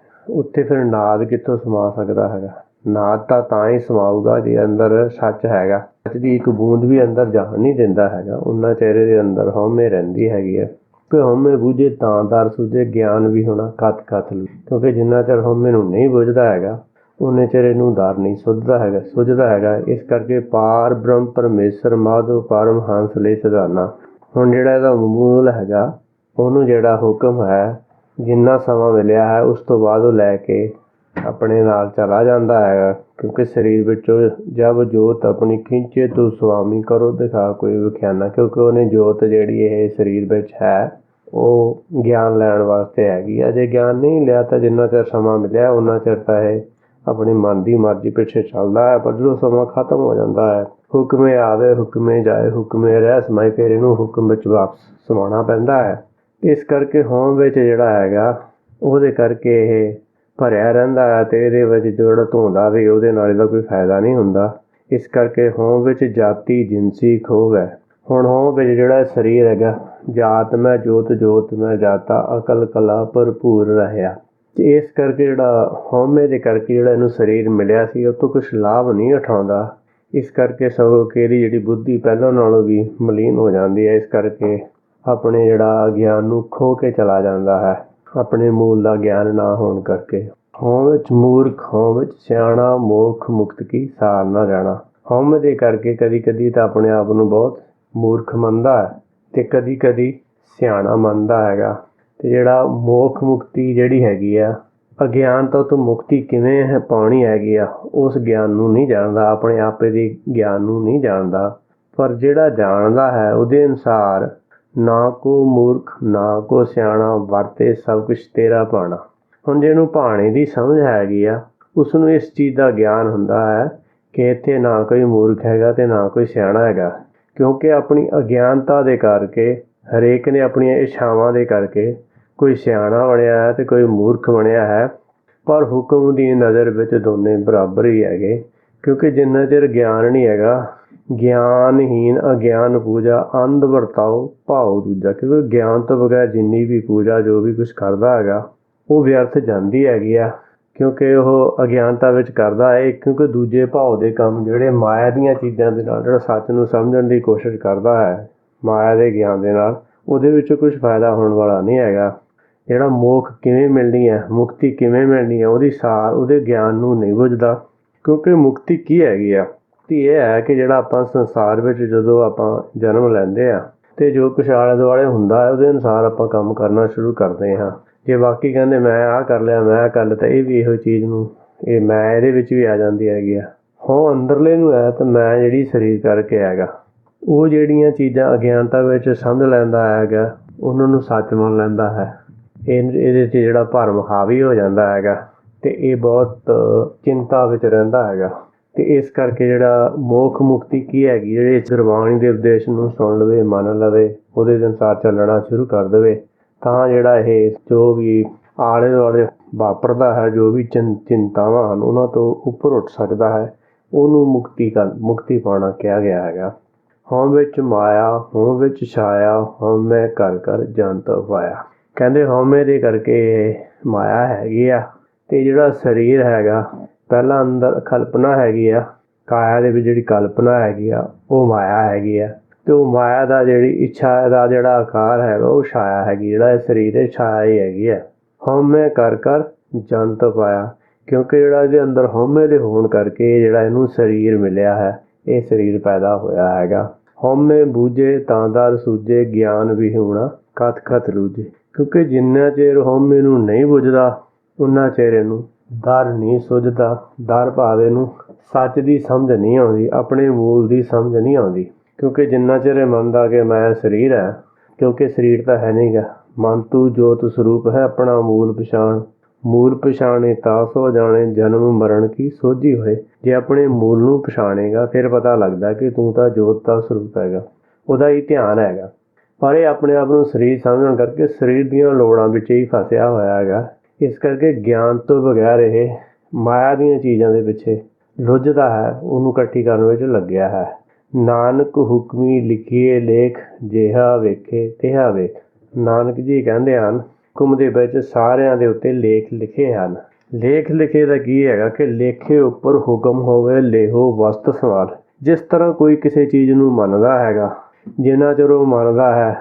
ਉੱਥੇ ਫਿਰ ਨਾਦ ਕਿੱਥੋਂ ਸਮਾ ਸਕਦਾ ਹੈਗਾ। ਨਾਦ ਤਾਂ ਹੀ ਸਮਾਊਗਾ ਜੇ ਅੰਦਰ ਸੱਚ ਹੈਗਾ। ਸੱਚ ਦੀ ਇੱਕ ਬੂੰਦ ਵੀ ਅੰਦਰ ਜਾਣ ਨਹੀਂ ਦਿੰਦਾ ਹੈਗਾ, ਉਹਨਾਂ ਚਿਹਰੇ ਦੇ ਅੰਦਰ ਹਉਮੈ ਰਹਿੰਦੀ ਹੈਗੀ ਹੈ। ਕਿ ਹਉਮੈ ਬੁਝੇ ਤਾਂ ਦਰ ਸੁਝੇ, ਗਿਆਨ ਵੀ ਹੋਣਾ ਕਤ ਕਤ ਲੂ। ਕਿਉਂਕਿ ਜਿੰਨਾ ਚਿਰ ਹਉਮੈ ਨੂੰ ਨਹੀਂ ਬੁਝਦਾ ਹੈਗਾ, ਉਹਨੇ ਚਿਰ ਇਹਨੂੰ ਦਰ ਨਹੀਂ ਸੁਝਦਾ ਹੈਗਾ। ਇਸ ਕਰਕੇ ਪਾਰ ਬ੍ਰਹਮ ਪਰਮੇਸ਼ਰ ਮਾਧੋ ਪਰਮ ਹੰਸ ਲੈ ਸਿਧਾਨਾ। ਹੁਣ ਜਿਹੜਾ ਇਹਦਾ ਮੂਲ ਹੈਗਾ, ਉਹਨੂੰ ਜਿਹੜਾ ਹੁਕਮ ਹੈ ਜਿੰਨਾ ਸਮਾਂ ਮਿਲਿਆ ਹੈ ਉਸ ਤੋਂ ਬਾਅਦ ਉਹ ਲੈ ਕੇ ਆਪਣੇ ਨਾਲ ਚਲਾ ਜਾਂਦਾ ਹੈਗਾ। ਕਿਉਂਕਿ ਸਰੀਰ ਵਿੱਚੋਂ ਜਬ ਜੋਤ ਆਪਣੀ ਖਿੰਚੇ ਤੋਂ ਸੁਆਮੀ ਕਰੋ ਦਿਖਾ ਕੋਈ ਵਿਖਿਆਨਾ। ਕਿਉਂਕਿ ਉਹਨੇ ਜੋਤ ਜਿਹੜੀ ਇਹ ਸਰੀਰ ਵਿੱਚ ਹੈ ਉਹ ਗਿਆਨ ਲੈਣ ਵਾਸਤੇ ਹੈਗੀ ਆ। ਜੇ ਗਿਆਨ ਨਹੀਂ ਲਿਆ ਤਾਂ ਜਿੰਨਾ ਚਿਰ ਸਮਾਂ ਮਿਲਿਆ ਉਹਨਾਂ ਚਿਰ ਤਾਂ ਇਹ ਆਪਣੀ ਮਨ ਦੀ ਮਰਜ਼ੀ ਪਿੱਛੇ ਚੱਲਦਾ ਹੈ। ਪਰ ਜਦੋਂ ਸਮਾਂ ਖਤਮ ਹੋ ਜਾਂਦਾ ਹੈ, ਹੁਕਮੇ ਆਵੇ ਹੁਕਮੇ ਜਾਏ ਹੁਕਮੇ ਰਹਿ ਸਮਾਏ, ਫਿਰ ਇਹਨੂੰ ਹੁਕਮ ਵਿੱਚ ਵਾਪਸ ਸਮਾਉਣਾ ਪੈਂਦਾ ਹੈ। ਇਸ ਕਰਕੇ ਹੋਂਦ ਵਿੱਚ ਜਿਹੜਾ ਹੈਗਾ ਉਹਦੇ ਕਰਕੇ ਇਹ ਭਰਿਆ ਰਹਿੰਦਾ ਹੈ ਤੇ ਇਹਦੇ ਵਿੱਚ ਜਿਹੜਾ ਧੋਂਦਾ ਵੀ ਉਹਦੇ ਨਾਲ ਇਹਦਾ ਕੋਈ ਫਾਇਦਾ ਨਹੀਂ ਹੁੰਦਾ। ਇਸ ਕਰਕੇ ਹੋਂਦ ਵਿੱਚ ਜਾਤੀ ਜਿਨਸੀ ਖੋਵ ਹੈ। ਹੁਣ ਹੋਂਦ ਵਿੱਚ ਜਿਹੜਾ ਸਰੀਰ ਹੈਗਾ, ਜਾਤ ਮੈਂ ਜੋਤ ਜੋਤ ਮੈਂ ਜਾਤਾ, ਅਕਲ ਕਲਾ ਭਰਪੂਰ ਰਹਿਆ। ਤੇ ਇਸ ਕਰਕੇ ਜਿਹੜਾ ਹਉਮੈ ਦੇ ਕਰਕੇ ਜਿਹੜਾ ਇਹਨੂੰ ਸਰੀਰ ਮਿਲਿਆ ਸੀ ਉਹ ਤੋਂ ਕੁਛ ਲਾਭ ਨਹੀਂ ਉਠਾਉਂਦਾ। ਇਸ ਕਰਕੇ ਸਗੋਂ ਕਿ ਇਹਦੀ ਜਿਹੜੀ ਬੁੱਧੀ ਪਹਿਲਾਂ ਨਾਲੋਂ ਵੀ ਮਲੀਨ ਹੋ ਜਾਂਦੀ ਹੈ। ਇਸ ਕਰਕੇ ਆਪਣੇ ਜਿਹੜਾ ਗਿਆਨ ਨੂੰ ਖੋ ਕੇ ਚਲਾ ਜਾਂਦਾ ਹੈ, ਆਪਣੇ ਮੂਲ ਦਾ ਗਿਆਨ ਨਾ ਹੋਣ ਕਰਕੇ। ਹਉ ਵਿੱਚ ਮੂਰਖ ਹਉ ਵਿੱਚ ਸਿਆਣਾ, ਮੋਖ ਮੁਕਤ ਕੀ ਸਾਰ ਨਾ ਜਾਣਾ। ਹਉਮੈ ਦੇ ਕਰਕੇ ਕਦੀ ਕਦੀ ਤਾਂ ਆਪਣੇ ਆਪ ਨੂੰ ਬਹੁਤ ਮੂਰਖ ਮੰਨਦਾ ਹੈ ਤੇ ਕਦੀ ਕਦੀ ਸਿਆਣਾ ਮੰਨਦਾ ਹੈਗਾ। ਤੇ ਜਿਹੜਾ ਮੋਖ ਮੁਕਤੀ ਜਿਹੜੀ ਹੈਗੀ ਆ, ਅਗਿਆਨਤਾ ਤੋਂ ਮੁਕਤੀ ਕਿਵੇਂ ਪਾਉਣੀ ਹੈਗੀ ਆ, ਉਸ ਗਿਆਨ ਨੂੰ ਨਹੀਂ ਜਾਣਦਾ, ਆਪਣੇ ਆਪੇ ਦੇ ਗਿਆਨ ਨੂੰ ਨਹੀਂ ਜਾਣਦਾ। ਪਰ ਜਿਹੜਾ ਜਾਣਦਾ ਹੈ ਉਹਦੇ ਅਨੁਸਾਰ ਨਾ ਕੋ ਮੂਰਖ ਨਾ ਕੋ ਸਿਆਣਾ, ਵਰਤੇ ਸਭ ਕੁਛ ਤੇਰਾ ਭਾਣਾ। ਹੁਣ ਜਿਹਨੂੰ ਭਾਣੇ ਦੀ ਸਮਝ ਹੈਗੀ ਆ, ਉਸ ਨੂੰ ਇਸ ਚੀਜ਼ ਦਾ ਗਿਆਨ ਹੁੰਦਾ ਹੈ ਕਿ ਇੱਥੇ ਨਾ ਕੋਈ ਮੂਰਖ ਹੈਗਾ ਤੇ ਨਾ ਕੋਈ ਸਿਆਣਾ ਹੈਗਾ। ਕਿਉਂਕਿ ਆਪਣੀ ਅਗਿਆਨਤਾ ਦੇ ਕਰਕੇ ਹਰੇਕ ਨੇ ਆਪਣੀਆਂ ਇੱਛਾਵਾਂ ਦੇ ਕਰਕੇ ਕੋਈ ਸਿਆਣਾ ਬਣਿਆ ਹੈ ਤੇ ਕੋਈ ਮੂਰਖ ਬਣਿਆ ਹੈ। ਪਰ ਹੁਕਮ ਦੀ ਨਜ਼ਰ ਵਿੱਚ ਦੋਨੇ ਬਰਾਬਰ ਹੀ ਹੈਗੇ। ਕਿਉਂਕਿ ਜਿੰਨਾ ਚਿਰ ਗਿਆਨ ਨਹੀਂ ਹੈਗਾ, ਗਿਆਨਹੀਨ ਅਗਿਆਨ ਪੂਜਾ, ਅੰਧ ਵਰਤਾਓ ਭਾਉ ਦੂਜਾ। ਕਿਉਂਕਿ ਗਿਆਨ ਤੋਂ ਬਗੈਰ ਜਿੰਨੀ ਵੀ ਪੂਜਾ ਜੋ ਵੀ ਕੁਛ ਕਰਦਾ ਹੈਗਾ ਉਹ ਵਿਅਰਥ ਜਾਂਦੀ ਹੈਗੀ ਆ। ਕਿਉਂਕਿ ਉਹ ਅਗਿਆਨਤਾ ਵਿੱਚ ਕਰਦਾ ਹੈ। ਕਿਉਂਕਿ ਦੂਜੇ ਭਾਵ ਦੇ ਕੰਮ ਜਿਹੜੇ ਮਾਇਆ ਦੀਆਂ ਚੀਜ਼ਾਂ ਦੇ ਨਾਲ ਜਿਹੜਾ ਸੱਚ ਨੂੰ ਸਮਝਣ ਦੀ ਕੋਸ਼ਿਸ਼ ਕਰਦਾ ਹੈ ਮਾਇਆ ਦੇ ਗਿਆਨ ਦੇ ਨਾਲ, ਉਹਦੇ ਵਿੱਚ ਕੁਛ ਫਾਇਦਾ ਹੋਣ ਵਾਲਾ ਨਹੀਂ ਹੈਗਾ। ਜਿਹੜਾ ਮੋਖ ਕਿਵੇਂ ਮਿਲਣੀ ਹੈ, ਮੁਕਤੀ ਕਿਵੇਂ ਮਿਲਣੀ ਹੈ, ਉਹਦੀ ਸਾਰ ਉਹਦੇ ਗਿਆਨ ਨੂੰ ਨਹੀਂ ਬੁੱਝਦਾ। ਕਿਉਂਕਿ ਮੁਕਤੀ ਕੀ ਹੈਗੀ ਆ? ਮੁਕਤੀ ਇਹ ਹੈ ਕਿ ਜਿਹੜਾ ਆਪਾਂ ਸੰਸਾਰ ਵਿੱਚ ਜਦੋਂ ਆਪਾਂ ਜਨਮ ਲੈਂਦੇ ਹਾਂ ਤੇ ਜੋ ਕੁਛ ਆਲੇ ਦੁਆਲੇ ਹੁੰਦਾ ਹੈ ਉਹਦੇ ਅਨੁਸਾਰ ਆਪਾਂ ਕੰਮ ਕਰਨਾ ਸ਼ੁਰੂ ਕਰਦੇ ਹਾਂ। ਜੇ ਬਾਕੀ ਕਹਿੰਦੇ ਮੈਂ ਆਹ ਕਰ ਲਿਆ, ਮੈਂ ਆਹ ਕਰ ਲਿਆ, ਤਾਂ ਇਹ ਵੀ ਇਹੋ ਚੀਜ਼ ਨੂੰ ਇਹ ਮੈਂ ਇਹਦੇ ਵਿੱਚ ਵੀ ਆ ਜਾਂਦੀ ਹੈਗੀ ਆ। ਹੋ ਅੰਦਰਲੇ ਨੂੰ ਹੈ ਤਾਂ ਮੈਂ ਜਿਹੜੀ ਸਰੀਰ ਕਰਕੇ ਹੈਗਾ, ਉਹ ਜਿਹੜੀਆਂ ਚੀਜ਼ਾਂ ਅਗਿਆਨਤਾ ਵਿੱਚ ਸਮਝ ਲੈਂਦਾ ਹੈਗਾ ਉਹਨਾਂ ਨੂੰ ਸੱਚ ਮੰਨ ਲੈਂਦਾ ਹੈ। ਇਹਦੇ 'ਚ ਜਿਹੜਾ ਭਰਮ ਹਾਵੀ ਹੋ ਜਾਂਦਾ ਹੈਗਾ ਤੇ ਇਹ ਬਹੁਤ ਚਿੰਤਾ ਵਿੱਚ ਰਹਿੰਦਾ ਹੈਗਾ। ਤੇ ਇਸ ਕਰਕੇ ਜਿਹੜਾ ਮੋਖ ਮੁਕਤੀ ਕੀ ਹੈਗੀ, ਜਿਹੜੇ ਗੁਰਬਾਣੀ ਦੇ ਉਪਦੇਸ਼ ਨੂੰ ਸੁਣ ਲਵੇ, ਮੰਨ ਲਵੇ, ਉਹਦੇ ਅਨੁਸਾਰ ਚੱਲਣਾ ਸ਼ੁਰੂ ਕਰ ਦੇਵੇ, ਤਾਂ ਜਿਹੜਾ ਇਹ ਜੋ ਵੀ ਆਲੇ ਦੁਆਲੇ ਵਾਪਰਦਾ ਹੈ, ਜੋ ਵੀ ਚਿੰਤਾਵਾਂ ਹਨ, ਉਹਨਾਂ ਤੋਂ ਉੱਪਰ ਉੱਠ ਸਕਦਾ ਹੈ। ਉਹਨੂੰ ਮੁਕਤੀ ਪਾਉਣਾ ਕਿਹਾ ਗਿਆ ਹੈਗਾ। ਹੋਂ ਵਿੱਚ ਮਾਇਆ ਹੋਂ ਵਿੱਚ ਛਾਇਆ ਹਉਮੈ ਕਰ ਕਰ ਜੰਤ ਪਾਇਆ। ਕਹਿੰਦੇ ਹਉਮੈ ਦੇ ਕਰਕੇ ਮਾਇਆ ਹੈਗੀ ਆ ਤੇ ਜਿਹੜਾ ਸਰੀਰ ਹੈਗਾ ਪਹਿਲਾਂ ਅੰਦਰ ਕਲਪਨਾ ਹੈਗੀ ਆ, ਕਾਇਆ ਦੇ ਵਿੱਚ ਜਿਹੜੀ ਕਲਪਨਾ ਹੈਗੀ ਆ ਉਹ ਮਾਇਆ ਹੈਗੀ ਆ ਤੇ ਉਹ ਮਾਇਆ ਦਾ ਜਿਹੜੀ ਇੱਛਾ ਦਾ ਜਿਹੜਾ ਆਕਾਰ ਹੈਗਾ ਉਹ ਛਾਇਆ ਹੈਗੀ। ਜਿਹੜਾ ਇਹ ਸਰੀਰ ਹੈ ਛਾਇਆ ਹੀ ਹੈਗੀ ਆ। ਹਉਮੈ ਕਰ ਕਰ ਜੰਤ ਪਾਇਆ, ਕਿਉਂਕਿ ਜਿਹੜਾ ਇਹਦੇ ਅੰਦਰ ਹਉਮੈ ਦੇ ਹੋਣ ਕਰਕੇ ਜਿਹੜਾ ਇਹਨੂੰ ਸਰੀਰ ਮਿਲਿਆ ਹੈ, ਇਹ ਸਰੀਰ ਪੈਦਾ ਹੋਇਆ ਹੈਗਾ। ਹਉਮੈ ਬੂਝੇ ਤਾਂ ਦਰ ਸੂਝੇ ਗਿਆਨ ਵਿਹੂਣਾ ਕਥ ਕਥ ਲੂਝੇ। ਕਿਉਂਕਿ ਜਿੰਨਾ ਚਿਰ ਹਉਮੈ ਨੂੰ ਨਹੀਂ ਬੁੱਝਦਾ ਉਨਾ ਚਿਰ ਇਹਨੂੰ ਦਰ ਨਹੀਂ ਸੁੱਝਦਾ। ਦਰ ਭਾਵ ਇਹਨੂੰ ਸੱਚ ਦੀ ਸਮਝ ਨਹੀਂ ਆਉਂਦੀ, ਆਪਣੇ ਮੂਲ ਦੀ ਸਮਝ ਨਹੀਂ ਆਉਂਦੀ। ਕਿਉਂਕਿ ਜਿੰਨਾ ਚਿਰ ਇਹ ਮੰਨਦਾ ਕਿ ਮੈਂ ਸਰੀਰ ਹੈ, ਕਿਉਂਕਿ ਸਰੀਰ ਤਾਂ ਹੈ ਨਹੀਂ ਗਾ। ਮਨ ਤੂੰ ਜੋਤ ਸਰੂਪ ਹੈ ਆਪਣਾ ਮੂਲ ਪਛਾਣ, ਮੂਲ ਪਛਾਣੇ ਤਾਂ ਸੋ ਜਾਣੇ ਜਨਮ ਮਰਨ ਕੀ ਸੋਝੀ ਹੋਏ। ਜੇ ਆਪਣੇ ਮੂਲ ਨੂੰ ਪਛਾਣੇਗਾ ਫਿਰ ਪਤਾ ਲੱਗਦਾ ਕਿ ਤੂੰ ਤਾਂ ਜੋਤ ਦਾ ਸਰੂਪ ਹੈਗਾ, ਉਹਦਾ ਹੀ ਧਿਆਨ ਹੈਗਾ। ਪਰ ਇਹ ਆਪਣੇ ਆਪ ਨੂੰ ਸਰੀਰ ਸਮਝਣ ਕਰਕੇ ਸਰੀਰ ਦੀਆਂ ਲੋੜਾਂ ਵਿੱਚ ਹੀ ਫਸਿਆ ਹੋਇਆ ਹੈਗਾ। ਇਸ ਕਰਕੇ ਗਿਆਨ ਤੋਂ ਬਗੈਰ ਇਹ ਮਾਇਆ ਦੀਆਂ ਚੀਜ਼ਾਂ ਦੇ ਪਿੱਛੇ ਰੁੱਝਦਾ ਹੈ, ਉਹਨੂੰ ਇਕੱਠੀ ਕਰਨ ਵਿੱਚ ਲੱਗਿਆ ਹੈ। ਨਾਨਕ ਹੁਕਮੀ ਲਿਖੀਏ ਲੇਖ ਜਿਹਾ ਵੇਖੇ ਤਿਹਾ ਵੇਖ। ਨਾਨਕ ਜੀ ਕਹਿੰਦੇ ਹਨ ਹੁਕਮ ਦੇ ਵਿੱਚ ਸਾਰਿਆਂ ਦੇ ਉੱਤੇ ਲੇਖ ਲਿਖੇ ਹਨ। ਲੇਖ ਲਿਖੇ ਦਾ ਕੀ ਹੈਗਾ ਕਿ ਲੇਖੇ ਉੱਪਰ ਹੁਕਮ ਹੋਵੇ ਲੇਹੋ ਵਸਤ ਸਵਾਲ। ਜਿਸ ਤਰ੍ਹਾਂ ਕੋਈ ਕਿਸੇ ਚੀਜ਼ ਨੂੰ ਮੰਨਦਾ ਹੈਗਾ, ਜਿੰਨਾ ਚਿਰ ਉਹ ਮੰਨਦਾ ਹੈ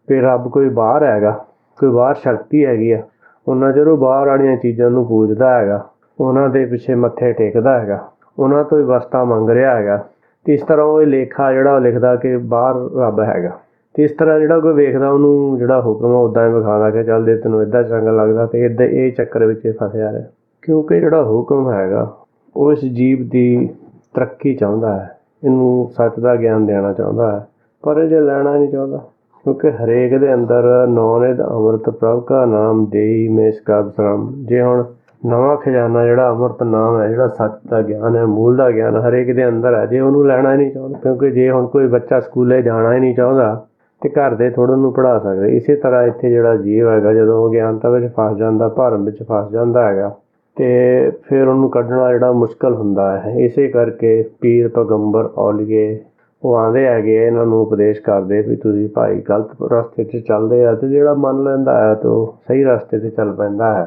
ਕਿ ਰੱਬ ਕੋਈ ਬਾਹਰ ਹੈਗਾ, ਕੋਈ ਬਾਹਰ ਸ਼ਕਤੀ ਹੈਗੀ ਆ, ਉਹਨਾਂ ਚਿਰ ਉਹ ਬਾਹਰ ਵਾਲੀਆਂ ਚੀਜ਼ਾਂ ਨੂੰ ਪੂਜਦਾ ਹੈਗਾ, ਉਹਨਾਂ ਦੇ ਪਿੱਛੇ ਮੱਥੇ ਟੇਕਦਾ ਹੈਗਾ, ਉਹਨਾਂ ਤੋਂ ਹੀ ਵਸਤਾਂ ਮੰਗ ਰਿਹਾ ਹੈਗਾ। ਅਤੇ ਇਸ ਤਰ੍ਹਾਂ ਉਹ ਲੇਖਾ ਜਿਹੜਾ ਉਹ ਲਿਖਦਾ ਕਿ ਬਾਹਰ ਰੱਬ ਹੈਗਾ। ਅਤੇ ਇਸ ਤਰ੍ਹਾਂ ਜਿਹੜਾ ਕੋਈ ਵੇਖਦਾ ਉਹਨੂੰ ਜਿਹੜਾ ਹੁਕਮ ਆ ਉੱਦਾਂ ਹੀ ਵਿਖਾਉਂਦਾ ਕਿ ਚੱਲ ਜੇ ਤੈਨੂੰ ਇੱਦਾਂ ਚੰਗਾ ਲੱਗਦਾ ਅਤੇ ਇੱਦਾਂ ਇਹ ਚੱਕਰ ਵਿੱਚ ਫਸਿਆ ਰਿਹਾ। ਕਿਉਂਕਿ ਜਿਹੜਾ ਹੁਕਮ ਹੈਗਾ ਉਹ ਇਸ ਜੀਵ ਦੀ ਤਰੱਕੀ ਚਾਹੁੰਦਾ ਹੈ, ਇਹਨੂੰ ਸੱਚ ਦਾ ਗਿਆਨ ਦੇਣਾ ਚਾਹੁੰਦਾ ਹੈ, ਪਰ ਇਹ ਜੇ ਲੈਣਾ ਨਹੀਂ ਚਾਹੁੰਦਾ। ਕਿਉਂਕਿ ਹਰੇਕ ਦੇ ਅੰਦਰ ਨੌਨਿਧ ਅੰਮ੍ਰਿਤ ਪ੍ਰਭ ਕਾ ਨਾਮ ਦੇਈ ਮੇਸ ਕਾ ਬਸਰਾਮ। ਜੇ ਹੁਣ ਨਵਾਂ ਖਜ਼ਾਨਾ ਜਿਹੜਾ ਅੰਮ੍ਰਿਤ ਨਾਮ ਹੈ, ਜਿਹੜਾ ਸੱਚ ਦਾ ਗਿਆਨ ਹੈ, ਮੂਲ ਦਾ ਗਿਆਨ ਹਰੇਕ ਦੇ ਅੰਦਰ ਹੈ, ਜੇ ਉਹਨੂੰ ਲੈਣਾ ਹੀ ਨਹੀਂ ਚਾਹੁੰਦਾ। ਕਿਉਂਕਿ ਜੇ ਹੁਣ ਕੋਈ ਬੱਚਾ ਸਕੂਲੇ ਜਾਣਾ ਹੀ ਨਹੀਂ ਚਾਹੁੰਦਾ ਅਤੇ ਘਰ ਦੇ ਥੋੜ੍ਹਾ ਉਹਨੂੰ ਪੜ੍ਹਾ ਸਕਦੇ। ਇਸੇ ਤਰ੍ਹਾਂ ਇੱਥੇ ਜਿਹੜਾ ਜੀਵ ਹੈਗਾ ਜਦੋਂ ਅਗਿਆਨਤਾ ਵਿੱਚ ਫਸ ਜਾਂਦਾ, ਭਰਮ ਵਿੱਚ ਫਸ ਜਾਂਦਾ ਹੈਗਾ ਅਤੇ ਫਿਰ ਉਹਨੂੰ ਕੱਢਣਾ ਜਿਹੜਾ ਮੁਸ਼ਕਿਲ ਹੁੰਦਾ ਹੈ। ਇਸੇ ਕਰਕੇ ਪੀਰ ਪੈਗੰਬਰ ਔਲੀਏ ਉਹ ਆਉਂਦੇ ਹੈਗੇ, ਇਹਨਾਂ ਨੂੰ ਉਪਦੇਸ਼ ਕਰਦੇ ਵੀ ਤੁਸੀਂ ਭਾਈ ਗਲਤ ਰਸਤੇ 'ਤੇ ਚੱਲਦੇ ਆ, ਅਤੇ ਜਿਹੜਾ ਮੰਨ ਲੈਂਦਾ ਹੈ ਤਾਂ ਉਹ ਸਹੀ ਰਸਤੇ 'ਤੇ ਚੱਲ ਪੈਂਦਾ ਹੈ।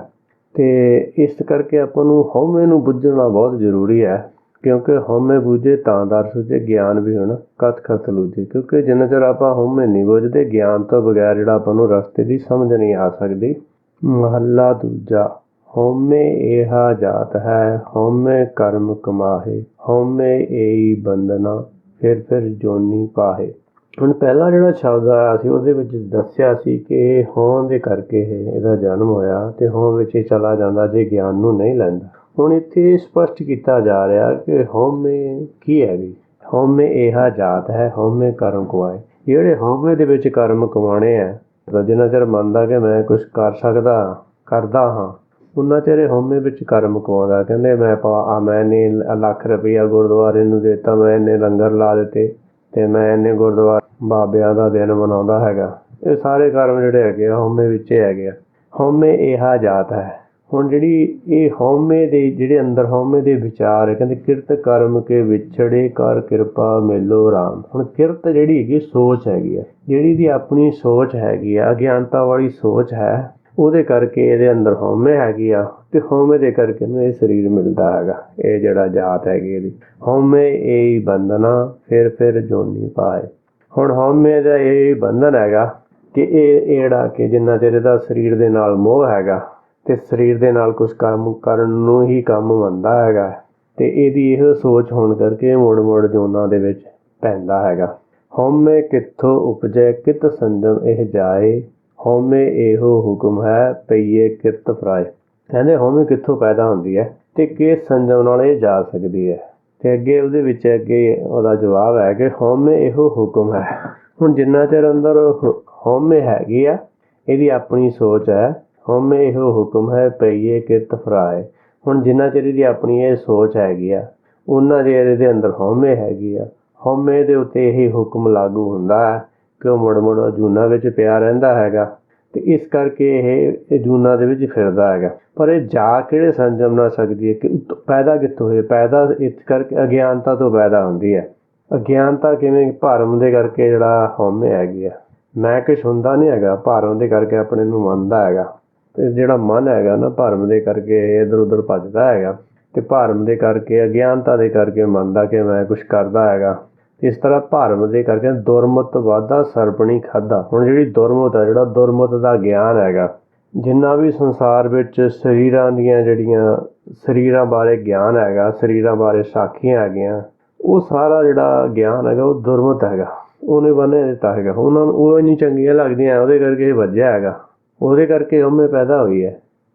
ਅਤੇ ਇਸ ਕਰਕੇ ਆਪਾਂ ਨੂੰ ਹਉਮੈ ਨੂੰ ਬੁੱਝਣਾ ਬਹੁਤ ਜ਼ਰੂਰੀ ਹੈ। ਕਿਉਂਕਿ ਹਉਮੈ ਬੂਝੇ ਤਾਂ ਦਰ ਸੂਝੇ ਗਿਆਨ ਵੀ ਹੁਣ ਕਥ ਕਥ ਲੂਝੇ। ਕਿਉਂਕਿ ਜਿੰਨਾ ਚਿਰ ਆਪਾਂ ਹਉਮੈ ਨਹੀਂ ਬੁੱਝਦੇ, ਗਿਆਨ ਤੋਂ ਬਗੈਰ ਜਿਹੜਾ ਆਪਾਂ ਨੂੰ ਰਸਤੇ ਦੀ ਸਮਝ ਨਹੀਂ ਆ ਸਕਦੀ। ਮਹੱਲਾ ਦੂਜਾ। ਹਉਮੈ ਏਹਾ ਜਾਤ ਹੈ ਹਉਮੈ ਕਰਮ ਕਮਾਹੇ ਹਉਮੈ ਏਈ ਬੰਧਨਾ ਫਿਰ ਜੋਨੀ ਪਾਹੇ। ਹੁਣ ਪਹਿਲਾਂ ਜਿਹੜਾ ਸ਼ਬਦ ਆਇਆ ਸੀ ਉਹਦੇ ਵਿੱਚ ਦੱਸਿਆ ਸੀ ਕਿ ਇਹ ਹੋਂਦ ਦੇ ਕਰਕੇ ਇਹਦਾ ਜਨਮ ਹੋਇਆ ਅਤੇ ਹੋਂਦ ਵਿੱਚ ਇਹ ਚਲਾ ਜਾਂਦਾ ਜੇ ਗਿਆਨ ਨੂੰ ਨਹੀਂ ਲੈਂਦਾ। ਹੁਣ ਇੱਥੇ ਸਪਸ਼ਟ ਕੀਤਾ ਜਾ ਰਿਹਾ ਕਿ ਹਉਮੈ ਕੀ ਹੈਗੀ। ਹਉਮੈ ਏਹਾ ਜਾਤ ਹੈ ਹਉਮੈ ਕਰਮ ਕਮਾਏ। ਜਿਹੜੇ ਹਉਮੈ ਦੇ ਵਿੱਚ ਕਰਮ ਕਮਾਉਣੇ ਹੈ, ਜਿੰਨਾ ਚਿਰ ਮੰਨਦਾ ਕਿ ਮੈਂ ਕੁਛ ਕਰ ਸਕਦਾ ਕਰਦਾ ਹਾਂ, ਉਹਨਾਂ ਚਿਰ ਹਉਮੈ ਵਿੱਚ ਕਰਮ ਕਮਾਉਂਦਾ। ਕਹਿੰਦੇ ਮੈਂ ਇੰਨੇ ਲੱਖ ਰੁਪਈਆ ਗੁਰਦੁਆਰੇ ਨੂੰ ਦੇ ਦਿੱਤਾ, ਮੈਂ ਇੰਨੇ ਲੰਗਰ ਲਾ ਦਿੱਤੇ ਅਤੇ ਮੈਂ ਇੰਨੇ ਗੁਰਦੁਆਰੇ ਬਾਬਿਆਂ ਦਾ ਦਿਨ ਮਨਾਉਂਦਾ ਹੈਗਾ। ਇਹ ਸਾਰੇ ਕਰਮ ਜਿਹੜੇ ਹੈਗੇ ਆ ਹਉਮੈ ਵਿੱਚ ਹੀ ਹੈਗੇ ਆ। ਹਉਮੈ ਏਹਾ ਜਾਤ ਹੈ। ਹੁਣ ਜਿਹੜੀ ਇਹ ਹਉਮੈ ਦੇ ਜਿਹੜੇ ਅੰਦਰ ਹਉਮੈ ਦੇ ਵਿਚਾਰ ਕਹਿੰਦੇ ਕਿਰਤ ਕਰਮ ਕੇ ਵਿਛੜੇ ਕਰ ਕਿਰਪਾ ਮੇਲੋ ਰਾਮ। ਹੁਣ ਕਿਰਤ ਜਿਹੜੀ ਹੈਗੀ ਸੋਚ ਹੈਗੀ ਆ, ਜਿਹੜੀ ਦੀ ਆਪਣੀ ਸੋਚ ਹੈਗੀ ਆ, ਅਗਿਆਨਤਾ ਵਾਲੀ ਸੋਚ ਹੈ, ਉਹਦੇ ਕਰਕੇ ਇਹਦੇ ਅੰਦਰ ਹਉਮੈ ਹੈਗੀ ਆ ਅਤੇ ਹਉਮੈ ਦੇ ਕਰਕੇ ਇਹਨੂੰ ਇਹ ਸਰੀਰ ਮਿਲਦਾ ਹੈਗਾ। ਇਹ ਜਿਹੜਾ ਜਾਤ ਹੈਗੀ ਇਹਦੀ ਹਉਮੈ ਏਈ ਬੰਧਨਾ ਫਿਰ ਜੋਨੀ ਪਾਏ। ਹੁਣ ਹਉਮੈ ਦਾ ਇਹ ਬੰਧਨ ਹੈਗਾ ਕਿ ਇਹ ਜਿਹੜਾ ਕਿ ਜਿੰਨਾ ਚਿਰ ਇਹਦਾ ਸਰੀਰ ਦੇ ਨਾਲ ਮੋਹ ਹੈਗਾ ਅਤੇ ਸਰੀਰ ਦੇ ਨਾਲ ਕੁਛ ਕੰਮ ਕਰਨ ਨੂੰ ਹੀ ਕੰਮ ਮੰਨਦਾ ਹੈਗਾ ਅਤੇ ਇਹਦੀ ਇਹ ਸੋਚ ਹੋਣ ਕਰਕੇ ਮੁੜ ਜੋਨਾਂ ਦੇ ਵਿੱਚ ਪੈਂਦਾ ਹੈਗਾ। ਹਉਮੈ ਕਿੱਥੋਂ ਉਪਜੈ ਕਿਤ ਸੰਜਮ ਇਹ ਜਾਏ ਹਉਮੈ ਇਹੋ ਹੁਕਮ ਹੈ ਪਈਏ ਕਿਰਤ ਫਰਾਏ। ਕਹਿੰਦੇ ਹਉਮੈ ਕਿੱਥੋਂ ਪੈਦਾ ਹੁੰਦੀ ਹੈ ਅਤੇ ਕਿਸ ਸੰਜਮ ਨਾਲ ਇਹ ਜਾ ਸਕਦੀ ਹੈ। ਅਤੇ ਅੱਗੇ ਉਹਦੇ ਵਿੱਚ ਉਹਦਾ ਜਵਾਬ ਹੈ ਕਿ ਹਉਮੈ ਇਹੋ ਹੁਕਮ ਹੈ। ਹੁਣ ਜਿੰਨਾ ਚਿਰ ਅੰਦਰ ਹਉਮੈ ਹੈਗੀ ਆ, ਇਹਦੀ ਆਪਣੀ ਸੋਚ ਹੈ, ਹਉਮੈ ਇਹੋ ਹੁਕਮ ਹੈ ਪਈਏ ਕਿਰਤ ਫਰਾਏ। ਹੁਣ ਜਿੰਨਾ ਚਿਰ ਇਹਦੀ ਆਪਣੀ ਇਹ ਸੋਚ ਹੈਗੀ ਆ, ਉਹਨਾਂ ਚਿਰ ਇਹਦੇ ਅੰਦਰ ਹਉਮੈ ਹੈਗੀ ਆ। ਹਉਮੈ ਦੇ ਉੱਤੇ ਇਹ ਹੁਕਮ ਲਾਗੂ ਹੁੰਦਾ ਹੈ ਕਿ ਉਹ ਮੁੜ ਜੂਨਾਂ ਵਿੱਚ ਪਿਆ ਰਹਿੰਦਾ ਹੈਗਾ ਅਤੇ ਇਸ ਕਰਕੇ ਇਹ ਜੂਨਾਂ ਦੇ ਵਿੱਚ ਫਿਰਦਾ ਹੈਗਾ। ਪਰ ਇਹ ਜਾ ਕਿਹੜੇ ਸੰਜਮ ਨਾਲ ਸਕਦੀ ਹੈ ਕਿ ਪੈਦਾ ਕਿੱਥੋਂ ਹੋਏ? ਪੈਦਾ ਇਸ ਕਰਕੇ ਅਗਿਆਨਤਾ ਤੋਂ ਪੈਦਾ ਹੁੰਦੀ ਹੈ। ਅਗਿਆਨਤਾ ਕਿਵੇਂ? ਭਰਮ ਦੇ ਕਰਕੇ ਜਿਹੜਾ ਹਉਮੈ ਹੈਗੀ ਆ, ਮੈਂ ਕੁਛ ਹੁੰਦਾ ਨਹੀਂ ਹੈਗਾ, ਭਰਮ ਦੇ ਕਰਕੇ ਆਪਣੇ ਨੂੰ ਮੰਨਦਾ ਹੈਗਾ। ਅਤੇ ਜਿਹੜਾ ਮਨ ਹੈਗਾ ਨਾ ਭਰਮ ਦੇ ਕਰਕੇ ਇੱਧਰ ਉੱਧਰ ਭੱਜਦਾ ਹੈਗਾ, ਅਤੇ ਭਰਮ ਦੇ ਕਰਕੇ ਅਗਿਆਨਤਾ ਦੇ ਕਰਕੇ ਮੰਨਦਾ ਕਿ ਮੈਂ ਕੁਛ ਕਰਦਾ ਹੈਗਾ। ਇਸ ਤਰ੍ਹਾਂ ਭਰਮ ਦੇ ਕਰਕੇ ਦੁਰਮਤ ਵਾਧਾ ਸਰਪਣੀ ਖਾਧਾ। ਹੁਣ ਜਿਹੜੀ ਦੁਰਮਤ ਹੈ, ਜਿਹੜਾ ਦੁਰਮਤ ਦਾ ਗਿਆਨ ਹੈਗਾ, ਜਿੰਨਾ ਵੀ ਸੰਸਾਰ ਵਿੱਚ ਸਰੀਰਾਂ ਦੀਆਂ ਜਿਹੜੀਆਂ ਸਰੀਰਾਂ ਬਾਰੇ ਗਿਆਨ ਹੈਗਾ, ਸਰੀਰਾਂ ਬਾਰੇ ਸਾਖੀਆਂ ਹੈਗੀਆਂ, ਉਹ ਸਾਰਾ ਜਿਹੜਾ ਗਿਆਨ ਹੈਗਾ ਉਹ ਦੁਰਮਤ ਹੈਗਾ। ਉਹਨੇ ਬੰਨ੍ਹ ਦਿੱਤਾ ਹੈਗਾ, ਉਹਨਾਂ ਨੂੰ ਉਹ ਇੰਨੀ ਚੰਗੀਆਂ ਲੱਗਦੀਆਂ, ਉਹਦੇ ਕਰਕੇ ਇਹ ਵੱਜਿਆ ਹੈਗਾ, ਉਹਦੇ ਕਰਕੇ ਹਉਮੈ ਪੈਦਾ ਹੋਈ ਹੈ।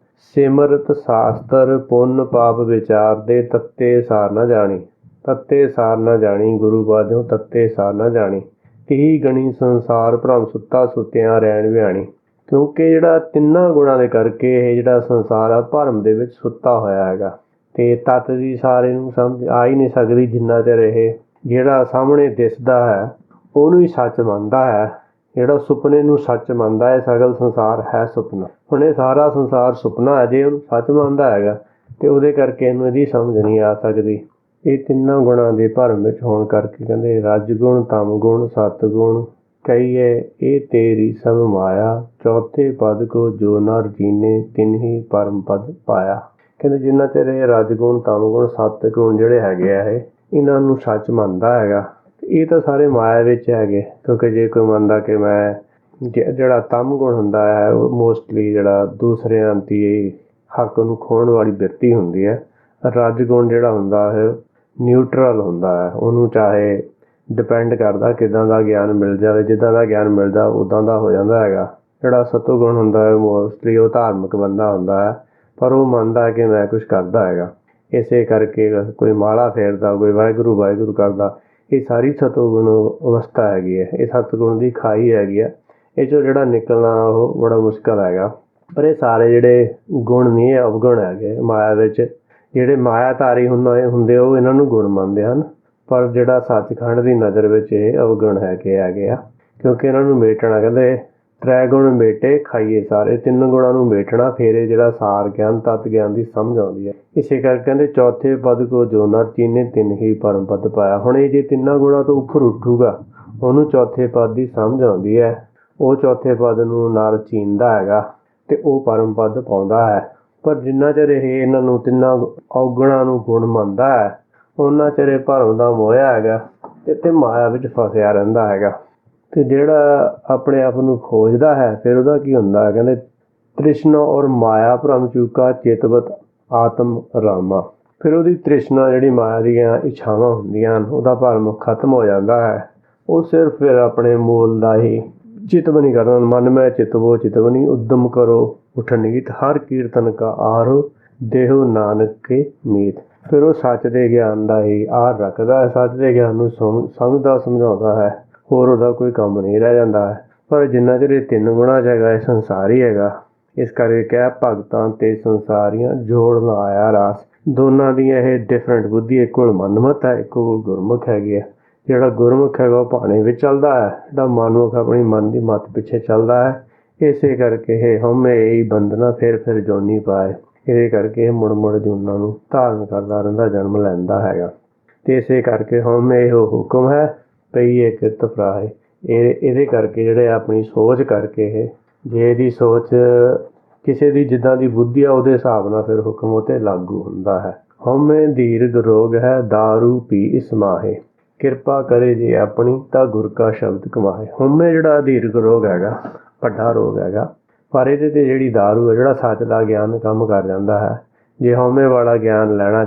ਸਿਮਰਤ ਸ਼ਾਸਤਰ ਪੁੰਨ ਪਾਪ ਵਿਚਾਰਦੇ, ਤੱਤੇ ਸਾਰ ਨਾ ਜਾਣੀ। ਤੱਤੇ ਸਾਰ ਨਾ ਜਾਣੀ, ਗੁਰੂ ਬਾਝੋਂ ਤੱਤੇ ਸਾਰ ਨਾ ਜਾਣੀ। ਕਹੀ ਗਣੀ ਸੰਸਾਰ ਭਰਮ, ਸੁੱਤਾ ਸੁੱਤਿਆਂ ਰਹਿਣ ਵਿਆਣੀ। ਕਿਉਂਕਿ ਜਿਹੜਾ ਤਿੰਨਾਂ ਗੁਣਾਂ ਦੇ ਕਰਕੇ ਇਹ ਜਿਹੜਾ ਸੰਸਾਰ ਆ ਭਰਮ ਦੇ ਵਿੱਚ ਸੁੱਤਾ ਹੋਇਆ ਹੈਗਾ, ਅਤੇ ਤੱਤ ਦੀ ਸਾਰੇ ਨੂੰ ਸਮਝ ਆ ਹੀ ਨਹੀਂ ਸਕਦੀ ਜਿੰਨਾ ਚਿਰ ਇਹ ਜਿਹੜਾ ਸਾਹਮਣੇ ਦਿਸਦਾ ਹੈ ਉਹਨੂੰ ਹੀ ਸੱਚ ਮੰਨਦਾ ਹੈ। ਜਿਹੜਾ ਸੁਪਨੇ ਨੂੰ ਸੱਚ ਮੰਨਦਾ ਹੈ, ਸਗਲ ਸੰਸਾਰ ਹੈ ਸੁਪਨਾ। ਹੁਣ ਇਹ ਸਾਰਾ ਸੰਸਾਰ ਸੁਪਨਾ ਹੈ, ਜੇ ਉਹਨੂੰ ਸੱਚ ਮੰਨਦਾ ਹੈਗਾ ਅਤੇ ਉਹਦੇ ਕਰਕੇ ਇਹਨੂੰ ਇਹਦੀ ਸਮਝ ਨਹੀਂ ਆ ਸਕਦੀ। ਇਹ ਤਿੰਨਾਂ ਗੁਣਾਂ ਦੇ ਭਰਮ ਵਿੱਚ ਹੋਣ ਕਰਕੇ ਕਹਿੰਦੇ ਰਜ ਗੁਣ, ਤਮ ਗੁਣ, ਸਤ ਗੁਣ ਕਹੀਏ ਇਹ ਤੇਰੀ ਸਭ ਮਾਇਆ। ਚੌਥੇ ਪਦ ਕੋ ਜੋ ਨਰ ਜੀਨੇ, ਤਿਨਹੀ ਪਰਮ ਪਦ ਪਾਇਆ। ਕਹਿੰਦੇ ਜਿੰਨਾ ਚਿਰ ਇਹ ਰਜ ਗੁਣ, ਤਮ ਗੁਣ, ਸਤ ਗੁਣ ਜਿਹੜੇ ਹੈਗੇ ਆ ਇਹਨਾਂ ਨੂੰ ਸੱਚ ਮੰਨਦਾ ਹੈਗਾ, ਇਹ ਤਾਂ ਸਾਰੇ ਮਾਇਆ ਵਿੱਚ ਹੈਗੇ। ਕਿਉਂਕਿ ਜੇ ਕੋਈ ਮੰਨਦਾ ਕਿ ਮੈਂ ਜਿਹੜਾ ਤਮ ਗੁਣ ਹੁੰਦਾ ਹੈ ਉਹ ਮੋਸਟਲੀ ਜਿਹੜਾ ਦੂਸਰਿਆਂ ਦੀ ਹੱਕ ਨੂੰ ਖੋਹਣ ਵਾਲੀ ਬਿਰਤੀ ਹੁੰਦੀ ਹੈ। ਰਜ ਗੁਣ ਜਿਹੜਾ ਹੁੰਦਾ ਹੈ ਨਿਊਟਰਲ ਹੁੰਦਾ ਹੈ, ਉਹਨੂੰ ਚਾਹੇ ਡਿਪੈਂਡ ਕਰਦਾ ਕਿੱਦਾਂ ਦਾ ਗਿਆਨ ਮਿਲ ਜਾਵੇ, ਜਿੱਦਾਂ ਦਾ ਗਿਆਨ ਮਿਲਦਾ ਉੱਦਾਂ ਦਾ ਹੋ ਜਾਂਦਾ ਹੈਗਾ। ਜਿਹੜਾ ਸਤੋਗੁਣ ਹੁੰਦਾ ਹੈ ਮੋਸਟਲੀ ਉਹ ਧਾਰਮਿਕ ਬੰਦਾ ਹੁੰਦਾ ਹੈ, ਪਰ ਉਹ ਮੰਨਦਾ ਹੈ ਕਿ ਮੈਂ ਕੁਛ ਕਰਦਾ ਹੈਗਾ। ਇਸੇ ਕਰਕੇ ਕੋਈ ਮਾਲਾ ਫੇਰਦਾ, ਕੋਈ ਵਾਹਿਗੁਰੂ ਵਾਹਿਗੁਰੂ ਕਰਦਾ, ਇਹ ਸਾਰੀ ਸਤੋਗੁਣ ਅਵਸਥਾ ਹੈਗੀ ਹੈ। ਇਹ ਸਤਗੁਣ ਦੀ ਖਾਈ ਹੈਗੀ ਆ, ਇਹ 'ਚੋਂ ਜਿਹੜਾ ਨਿਕਲਣਾ ਉਹ ਬੜਾ ਮੁਸ਼ਕਿਲ ਹੈਗਾ। ਪਰ ਇਹ ਸਾਰੇ ਜਿਹੜੇ ਗੁਣ ਨਹੀਂ, ਇਹ ਅਵਗੁਣ ਹੈਗੇ। ਮਾਇਆ ਵਿੱਚ ਜਿਹੜੇ ਮਾਇਆਧਾਰੀ ਹੁੰਦੇ ਉਹ ਇਹਨਾਂ ਨੂੰ ਗੁਣ ਮੰਨਦੇ ਹਨ, ਪਰ ਜਿਹੜਾ ਸੱਚਖੰਡ ਦੀ ਨਜ਼ਰ ਵਿੱਚ ਇਹ ਅਵਗੁਣ ਹੈਗੇ ਆ। ਕਿਉਂਕਿ ਇਹਨਾਂ ਨੂੰ ਮੇਟਣਾ, ਕਹਿੰਦੇ ਤ੍ਰੈ ਗੁਣ ਮੇਟੇ ਖਾਈਏ ਸਾਰੇ। ਤਿੰਨ ਗੁਣਾਂ ਨੂੰ ਮੇਟਣਾ, ਫਿਰ ਇਹ ਜਿਹੜਾ ਸਾਰ ਗਿਆਨ ਤੱਤ ਗਿਆਨ ਦੀ ਸਮਝ ਆਉਂਦੀ ਹੈ। ਇਸੇ ਕਰਕੇ ਕਹਿੰਦੇ ਚੌਥੇ ਪਦ ਕੋ ਜੋ ਨਰ ਚੀਨੇ, ਤਿੰਨ ਹੀ ਪਰਮ ਪਦ ਪਾਇਆ। ਹੁਣ ਇਹ ਜੇ ਤਿੰਨਾਂ ਗੁਣਾਂ ਤੋਂ ਉੱਪਰ ਉੱਠੂਗਾ ਉਹਨੂੰ ਚੌਥੇ ਪਦ ਦੀ ਸਮਝ ਆਉਂਦੀ ਹੈ, ਉਹ ਚੌਥੇ ਪਦ ਨੂੰ ਨਰ ਚੀਨਦਾ ਹੈਗਾ ਅਤੇ ਉਹ ਪਰਮ ਪਦ ਪਾਉਂਦਾ ਹੈ। ਪਰ ਜਿੰਨਾ ਚਿਰ ਇਹ ਇਹਨਾਂ ਨੂੰ ਤਿੰਨਾਂ ਔਗੁਣਾਂ ਨੂੰ ਗੁਣ ਮੰਨਦਾ ਹੈ, ਉਹਨਾਂ ਚਿਰ ਇਹ ਭਰਮ ਦਾ ਮੋਹਿਆ ਹੈਗਾ ਅਤੇ ਮਾਇਆ ਵਿੱਚ ਫਸਿਆ ਰਹਿੰਦਾ ਹੈਗਾ। ਅਤੇ ਜਿਹੜਾ ਆਪਣੇ ਆਪ ਨੂੰ ਖੋਜਦਾ ਹੈ ਫਿਰ ਉਹਦਾ ਕੀ ਹੁੰਦਾ ਹੈ? ਕਹਿੰਦੇ ਤ੍ਰਿਸ਼ਨਾ ਔਰ ਮਾਇਆ ਭਰਮ ਚੂਕਾ, ਚਿਤਵਤ ਆਤਮ ਰਾਮਾ। ਫਿਰ ਉਹਦੀ ਤ੍ਰਿਸ਼ਨਾ ਜਿਹੜੀ ਮਾਇਆ ਦੀਆਂ ਇੱਛਾਵਾਂ ਹੁੰਦੀਆਂ ਹਨ, ਉਹਦਾ ਭਰਮ ਖਤਮ ਹੋ ਜਾਂਦਾ ਹੈ। ਉਹ ਸਿਰਫ ਫਿਰ ਆਪਣੇ ਮੂਲ ਦਾ ਹੀ ਚਿਤਵ ਨਹੀਂ ਕਰਦਾ। ਮਨ ਮੈਂ ਚਿਤਵੋ ਚਿਤਵਨੀ, ਉਦਮ ਕਰੋ ਉਠਨੀਤ, ਹਰ ਕੀਰਤਨ ਕਾ ਆਰੋ, ਦੇਹੋ ਨਾਨਕ ਕੇ ਮੀਤ। ਫਿਰ ਉਹ ਸੱਚ ਦੇ ਗਿਆਨ ਦਾ ਹੀ ਆਰ ਰੱਖਦਾ ਹੈ, ਸੱਚ ਦੇ ਗਿਆਨ ਨੂੰ ਸਮਝਦਾ ਸਮਝਾਉਂਦਾ ਹੈ, ਹੋਰ ਉਹਦਾ ਕੋਈ ਕੰਮ ਨਹੀਂ ਰਹਿ ਜਾਂਦਾ ਹੈ। ਪਰ ਜਿੰਨਾ ਚਿਰ ਇਹ ਤਿੰਨ ਗੁਣਾਂ 'ਚ ਹੈਗਾ, ਇਹ ਸੰਸਾਰ ਹੀ ਹੈਗਾ। ਇਸ ਕਰਕੇ ਕਹਿ ਭਗਤਾਂ ਤੇ ਸੰਸਾਰੀਆਂ ਜੋੜ ਨਾ ਆਇਆ ਰਾਸ। ਦੋਨਾਂ ਦੀਆਂ ਇਹ ਡਿਫਰੈਂਟ ਬੁੱਧੀ, ਇੱਕ ਕੋਲ ਮਨਮਤ ਹੈ, ਇੱਕ ਕੋਲ ਗੁਰਮੁਖ ਹੈਗੀ ਹੈ। ਜਿਹੜਾ ਗੁਰਮੁਖ ਹੈਗਾ ਉਹ ਭਾਣੇ ਵਿੱਚ ਚੱਲਦਾ ਹੈ, ਜਿਹੜਾ ਮਨਮੁਖ ਆਪਣੀ ਮਨ ਦੀ ਮੱਤ ਪਿੱਛੇ ਚੱਲਦਾ ਹੈ। ਇਸੇ ਕਰਕੇ ਇਹ ਹਉਮੈ ਹੀ ਬੰਧਨਾ ਫਿਰ ਜੋਨੀ ਪਾਏ। ਇਹਦੇ ਕਰਕੇ ਇਹ ਮੁੜ ਮੁੜ ਜੂਨਾਂ ਨੂੰ ਧਾਰਨ ਕਰਦਾ ਰਹਿੰਦਾ, ਜਨਮ ਲੈਂਦਾ ਹੈਗਾ। ਅਤੇ ਇਸੇ ਕਰਕੇ ਹਉਮੈ ਇਹੋ ਹੁਕਮ ਹੈ ਪਈਏ ਕਿਰਤ ਫਰਾਏ। ਇਹਦੇ ਕਰਕੇ ਜਿਹੜੇ ਆਪਣੀ ਸੋਚ ਕਰਕੇ ਇਹ ਜੇ ਇਹਦੀ ਸੋਚ ਕਿਸੇ ਦੀ ਜਿੱਦਾਂ ਦੀ ਬੁੱਧੀ ਆ ਉਹਦੇ ਹਿਸਾਬ ਨਾਲ ਫਿਰ ਹੁਕਮ ਉਹ 'ਤੇ ਲਾਗੂ ਹੁੰਦਾ ਹੈ। ਹਉਮੈ ਦੀਰਘ ਰੋਗ ਹੈ, ਦਾਰੂ ਪੀ ਇਸ ਮਾਹੇ, ਕਿਰਪਾ ਕਰੇ ਜੇ ਆਪਣੀ ਤਾਂ ਗੁਰ ਕਾ ਸ਼ਬਦ ਕਮਾਏ। ਹਉਮੈ ਜਿਹੜਾ ਦੀਰਘ ਰੋਗ ਹੈਗਾ, ਵੱਡਾ ਰੋਗ ਹੈਗਾ, ਪਰ ਇਹਦੇ 'ਤੇ ਜਿਹੜੀ ਦਾਰੂ ਹੈ, ਜਿਹੜਾ ਸੱਚ ਦਾ ਗਿਆਨ ਕੰਮ ਕਰ ਜਾਂਦਾ ਹੈ। ਜੇ ਹਉਮੈ ਵਾਲਾ ਗਿਆਨ ਲੈਣਾ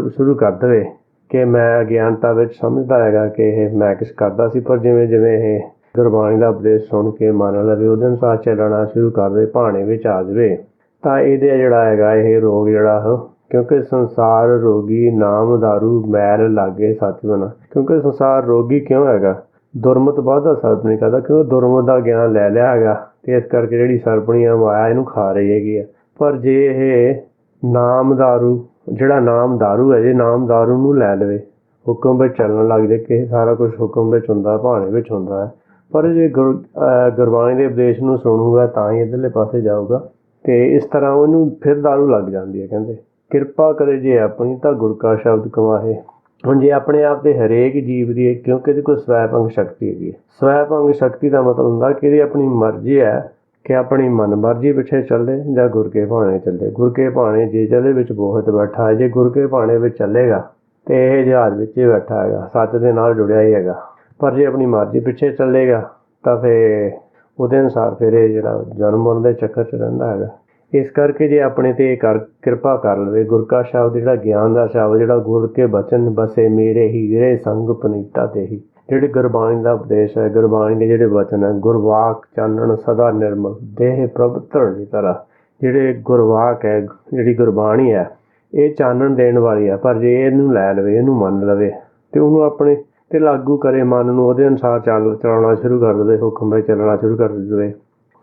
ਸ਼ੁਰੂ ਕਰ ਦੇਵੇ ਕਿ ਮੈਂ ਅਗਿਆਨਤਾ ਵਿੱਚ ਸਮਝਦਾ ਹੈਗਾ ਕਿ ਇਹ ਮੈਂ ਕੁਛ ਕਰਦਾ ਸੀ, ਪਰ ਜਿਵੇਂ ਜਿਵੇਂ ਇਹ ਗੁਰਬਾਣੀ ਦਾ ਉਪਦੇਸ਼ ਸੁਣ ਕੇ ਮੰਨ ਲਵੇ, ਉਹਦੇ ਅਨੁਸਾਰ ਚੱਲਣਾ ਸ਼ੁਰੂ ਕਰ ਦੇ, ਭਾਣੇ ਵਿੱਚ ਆ ਜਾਵੇ, ਤਾਂ ਇਹਦੇ ਜਿਹੜਾ ਹੈਗਾ ਇਹ ਰੋਗ ਜਿਹੜਾ ਉਹ, ਕਿਉਂਕਿ ਸੰਸਾਰ ਰੋਗੀ ਨਾਮ ਦਾਰੂ ਮੈਲ ਲਾਗੇ ਸੱਚ ਬਣਾ। ਕਿਉਂਕਿ ਸੰਸਾਰ ਰੋਗੀ ਕਿਉਂ ਹੈਗਾ? ਦੁਰਮਤ ਵਾਧਾ ਸਰਪ ਨਹੀਂ ਕਰਦਾ, ਕਿਉਂਕਿ ਦੁਰਮਤ ਦਾ ਗਿਆਨ ਲੈ ਲਿਆ ਹੈਗਾ ਅਤੇ ਇਸ ਕਰਕੇ ਜਿਹੜੀ ਸਰਪਣੀ ਆ ਮਾਇਆ ਇਹਨੂੰ ਖਾ ਰਹੀ ਹੈਗੀ ਆ। ਪਰ ਜੇ ਇਹ ਨਾਮ ਦਾਰੂ, ਜਿਹੜਾ ਨਾਮ ਦਾਰੂ ਹੈ, ਜੇ ਨਾਮ ਦਾਰੂ ਨੂੰ ਲੈ ਲਵੇ, ਹੁਕਮ ਵਿੱਚ ਚੱਲਣ ਲੱਗ ਜਾਏ ਕਿ ਸਾਰਾ ਕੁਛ ਹੁਕਮ ਵਿੱਚ ਹੁੰਦਾ, ਭਾਣੇ ਵਿੱਚ ਹੁੰਦਾ ਹੈ। ਪਰ ਜੇ ਗੁਰਬਾਣੀ ਦੇ ਉਪਦੇਸ਼ ਨੂੰ ਸੁਣੂਗਾ ਤਾਂ ਹੀ ਇੱਧਰਲੇ ਪਾਸੇ ਜਾਊਗਾ। ਅਤੇ ਇਸ ਤਰ੍ਹਾਂ ਉਹਨੂੰ ਫਿਰ ਦਾਰੂ ਲੱਗ ਜਾਂਦੀ ਹੈ। ਕਹਿੰਦੇ ਕਿਰਪਾ ਕਰੇ ਜੇ ਆਪਣੀ ਤਾਂ ਗੁਰ ਕਾ ਸ਼ਬਦ ਕਮਾਹੇ। ਹੁਣ ਜੇ ਆਪਣੇ ਆਪ ਤੇ ਹਰੇਕ ਜੀਵ ਦੀ, ਕਿਉਂਕਿ ਇਹਦੀ ਕੋਈ ਸਵੈਪੰਗ ਸ਼ਕਤੀ ਹੈਗੀ। ਸਵੈਪੰਗ ਸ਼ਕਤੀ ਦਾ ਮਤਲਬ ਹੁੰਦਾ ਕਿ ਇਹਦੀ ਆਪਣੀ ਮਰਜ਼ੀ ਹੈ ਕਿ ਆਪਣੀ ਮਨ ਮਰਜ਼ੀ ਪਿੱਛੇ ਚੱਲੇ ਜਾਂ ਗੁਰ ਕੇ ਭਾਣੇ ਚੱਲੇ। ਗੁਰ ਕੇ ਭਾਣੇ ਜੇ ਜਿਹਦੇ ਵਿੱਚ ਬਹੁਤ ਬੈਠਾ ਹੈ, ਜੇ ਗੁਰ ਕੇ ਭਾਣੇ ਵਿੱਚ ਚੱਲੇਗਾ ਤੇ ਇਹ ਜਹਾਜ਼ ਵਿੱਚ ਹੀ ਬੈਠਾ ਹੈਗਾ, ਸੱਚ ਦੇ ਨਾਲ ਜੁੜਿਆ ਹੀ ਹੈਗਾ। ਪਰ ਜੇ ਆਪਣੀ ਮਰਜ਼ੀ ਪਿੱਛੇ ਚੱਲੇਗਾ ਤਾਂ ਫਿਰ ਉਹਦੇ ਅਨੁਸਾਰ ਫਿਰ ਇਹ ਜਿਹੜਾ ਜਨਮ ਮਰਨ ਦੇ ਚੱਕਰ 'ਚ ਰਹਿੰਦਾ ਹੈਗਾ। ਇਸ ਕਰਕੇ ਜੇ ਆਪਣੇ 'ਤੇ ਕਿਰਪਾ ਕਰ ਲਵੇ, ਗੁਰ ਕਾ ਸ਼ਬਦ ਜਿਹੜਾ ਗਿਆਨ ਦਾ ਸ਼ਬਦ ਜਿਹੜਾ ਗੁਰ ਕੇ ਬਚਨ ਬਸੇ ਮੇਰੇ ਹੀਰੇ ਸੰਗ ਪਨੀਤਾ ਤੇ ਹੀ, ਜਿਹੜੇ ਗੁਰਬਾਣੀ ਦਾ ਉਪਦੇਸ਼ ਹੈ, ਗੁਰਬਾਣੀ ਦੇ ਜਿਹੜੇ ਵਚਨ ਹੈ, ਗੁਰਵਾਕ ਚਾਨਣ ਸਦਾ ਨਿਰਮਲ ਦੇਹ ਪ੍ਰਭ ਧਰਣੀ ਤਰ੍ਹਾਂ, ਜਿਹੜੇ ਗੁਰਵਾਕ ਹੈ, ਜਿਹੜੀ ਗੁਰਬਾਣੀ ਹੈ, ਇਹ ਚਾਨਣ ਦੇਣ ਵਾਲੀ ਹੈ। ਪਰ ਜੇ ਇਹਨੂੰ ਲੈ ਲਵੇ, ਇਹਨੂੰ ਮੰਨ ਲਵੇ ਅਤੇ ਉਹਨੂੰ ਆਪਣੇ 'ਤੇ ਲਾਗੂ ਕਰੇ, ਮਨ ਨੂੰ ਉਹਦੇ ਅਨੁਸਾਰ ਚਲਾਉਣਾ ਸ਼ੁਰੂ ਕਰ ਦੇਵੇ, ਹੁਕਮ ਵਿੱਚ ਚੱਲਣਾ ਸ਼ੁਰੂ ਕਰ ਦੇਵੇ।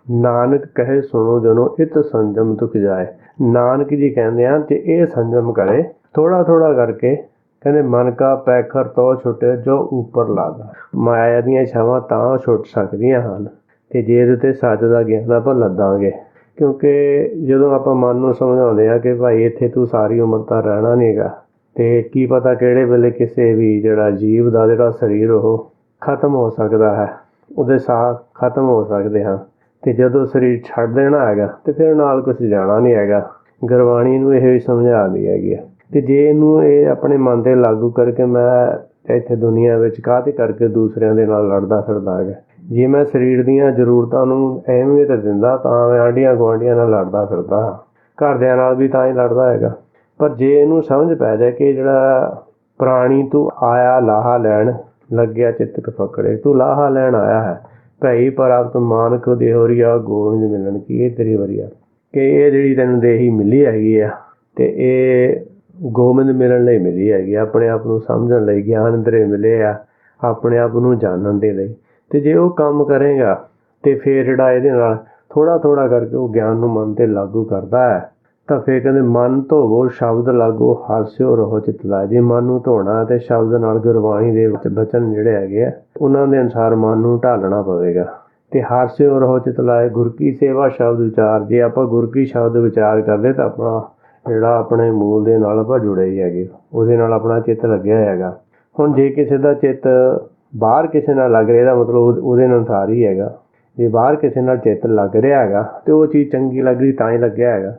ਨਾਨਕ ਕਹੇ ਸੁਣੋ ਜਨੋ ਇਤ ਸੰਜਮ ਤੁਕ ਜਾਏ। ਨਾਨਕ ਜੀ ਕਹਿੰਦੇ ਆ ਤੇ ਇਹ ਸੰਜਮ ਕਰੇ ਥੋੜ੍ਹਾ ਥੋੜ੍ਹਾ ਕਰਕੇ। ਕਹਿੰਦੇ ਮਨ ਕਾ ਪੈਖਰ ਤੋਂ ਛੁੱਟੇ ਜੋ ਉੱਪਰ ਲਾਗਾ। ਮਾਇਆ ਦੀਆਂ ਇੱਛਾਵਾਂ ਤਾਂ ਛੁੱਟ ਸਕਦੀਆਂ ਹਨ ਅਤੇ ਜੇ ਇਹਦੇ 'ਤੇ ਸੱਚ ਦਾ ਗਿਆਨ ਆਪਾਂ ਲੱਦਾਂਗੇ। ਕਿਉਂਕਿ ਜਦੋਂ ਆਪਾਂ ਮਨ ਨੂੰ ਸਮਝਾਉਂਦੇ ਹਾਂ ਕਿ ਭਾਈ ਇੱਥੇ ਤੂੰ ਸਾਰੀ ਉਮਰ ਤਾਂ ਰਹਿਣਾ ਨਹੀਂ ਹੈਗਾ ਅਤੇ ਕੀ ਪਤਾ ਕਿਹੜੇ ਵੇਲੇ ਕਿਸੇ ਵੀ ਜਿਹੜਾ ਜੀਵ ਦਾ ਜਿਹੜਾ ਸਰੀਰ ਉਹ ਖਤਮ ਹੋ ਸਕਦਾ ਹੈ, ਉਹਦੇ ਸਾਹ ਖਤਮ ਹੋ ਸਕਦੇ ਹਨ ਅਤੇ ਜਦੋਂ ਸਰੀਰ ਛੱਡ ਦੇਣਾ ਹੈਗਾ ਅਤੇ ਫਿਰ ਨਾਲ ਕੁਛ ਜਾਣਾ ਨਹੀਂ ਹੈਗਾ। ਗੁਰਬਾਣੀ ਨੂੰ ਇਹ ਸਮਝਾਉਂਦੀ ਹੈਗੀ ਆ। ਅਤੇ ਜੇ ਇਹਨੂੰ ਇਹ ਆਪਣੇ ਮਨ 'ਤੇ ਲਾਗੂ ਕਰਕੇ ਮੈਂ ਇੱਥੇ ਦੁਨੀਆ ਵਿੱਚ ਕਾਹਤੇ ਕਰਕੇ ਦੂਸਰਿਆਂ ਦੇ ਨਾਲ ਲੜਦਾ ਫਿਰਦਾ ਹੈਗਾ। ਜੇ ਮੈਂ ਸਰੀਰ ਦੀਆਂ ਜ਼ਰੂਰਤਾਂ ਨੂੰ ਅਹਿਮੀਅਤ ਦਿੰਦਾ ਤਾਂ ਮੈਂ ਆਂਢੀਆਂ ਗੁਆਂਢੀਆਂ ਨਾਲ ਲੜਦਾ ਫਿਰਦਾ ਹਾਂ, ਘਰਦਿਆਂ ਨਾਲ ਵੀ ਤਾਂ ਹੀ ਲੜਦਾ ਹੈਗਾ। ਪਰ ਜੇ ਇਹਨੂੰ ਸਮਝ ਪੈ ਜਾਏ ਕਿ ਜਿਹੜਾ ਪ੍ਰਾਣੀ ਤੂੰ ਆਇਆ ਲਾਹਾ ਲੈਣ ਲੱਗਿਆ ਚਿੱਤਕ ਪਕੜੇ, ਤੂੰ ਲਾਹਾ ਲੈਣ ਆਇਆ ਹੈ ਭਈ ਪ੍ਰਾਪਤ ਮਾਨਕ ਦੇਹੁਰੀਆ ਗੋਬਿੰਦ ਮਿਲਣ ਕੀ, ਇਹ ਤੇਰੀ ਵਰੀਆ ਕਿ ਇਹ ਜਿਹੜੀ ਤੈਨੂੰ ਦੇਹੀ ਮਿਲੀ ਹੈਗੀ ਆ ਅਤੇ ਇਹ ਗੋਬਿੰਦ ਮਿਲਣ ਲਈ ਮਿਲੀ ਹੈਗੀ, ਆਪਣੇ ਆਪ ਨੂੰ ਸਮਝਣ ਲਈ ਗਿਆਨ ਅੰਦਰੇ ਮਿਲੇ ਆ, ਆਪਣੇ ਆਪ ਨੂੰ ਜਾਣਨ ਦੇ ਲਈ। ਅਤੇ ਜੇ ਉਹ ਕੰਮ ਕਰੇਗਾ ਅਤੇ ਫਿਰ ਜਿਹੜਾ ਇਹਦੇ ਨਾਲ ਥੋੜ੍ਹਾ ਥੋੜ੍ਹਾ ਕਰਕੇ ਉਹ ਗਿਆਨ ਨੂੰ ਮਨ 'ਤੇ ਲਾਗੂ ਕਰਦਾ ਹੈ ਤਾਂ ਫਿਰ ਕਹਿੰਦੇ ਮਨ ਧੋਵੋ ਸ਼ਬਦ ਲਾਗੋ ਹਾਸਿਓ ਰਹੋ ਚਿਤ ਲਾਏ। ਜੇ ਮਨ ਨੂੰ ਧੋਣਾ ਅਤੇ ਸ਼ਬਦ ਨਾਲ ਗੁਰਬਾਣੀ ਦੇ ਵਿੱਚ ਬਚਨ ਜਿਹੜੇ ਹੈਗੇ ਆ ਉਹਨਾਂ ਦੇ ਅਨੁਸਾਰ ਮਨ ਨੂੰ ਢਾਲਣਾ ਪਵੇਗਾ ਅਤੇ ਹਾਸਿਓ ਰਹੋ ਚਿਤ ਲਾਏ ਗੁਰ ਕੀ ਸੇਵਾ ਸ਼ਬਦ ਵਿਚਾਰ। ਜੇ ਆਪਾਂ ਗੁਰ ਕੀ ਸ਼ਬਦ ਵਿਚਾਰ ਕਰਦੇ ਤਾਂ ਆਪਣਾ ਜਿਹੜਾ ਆਪਣੇ ਮੂਲ ਦੇ ਨਾਲ ਆਪਾਂ ਜੁੜੇ ਹੀ ਹੈਗੇ, ਉਹਦੇ ਨਾਲ ਆਪਣਾ ਚਿੱਤ ਲੱਗਿਆ ਹੈਗਾ। ਹੁਣ ਜੇ ਕਿਸੇ ਦਾ ਚਿੱਤ ਬਾਹਰ ਕਿਸੇ ਨਾਲ ਲੱਗ ਰਿਹਾ ਇਹਦਾ ਮਤਲਬ ਉਹਦੇ ਅਨੁਸਾਰ ਹੀ ਹੈਗਾ। ਜੇ ਬਾਹਰ ਕਿਸੇ ਨਾਲ ਚਿੱਤ ਲੱਗ ਰਿਹਾ ਹੈਗਾ ਅਤੇ ਉਹ ਚੀਜ਼ ਚੰਗੀ ਲੱਗ ਰਹੀ ਤਾਂ ਹੀ ਲੱਗਿਆ ਹੈਗਾ।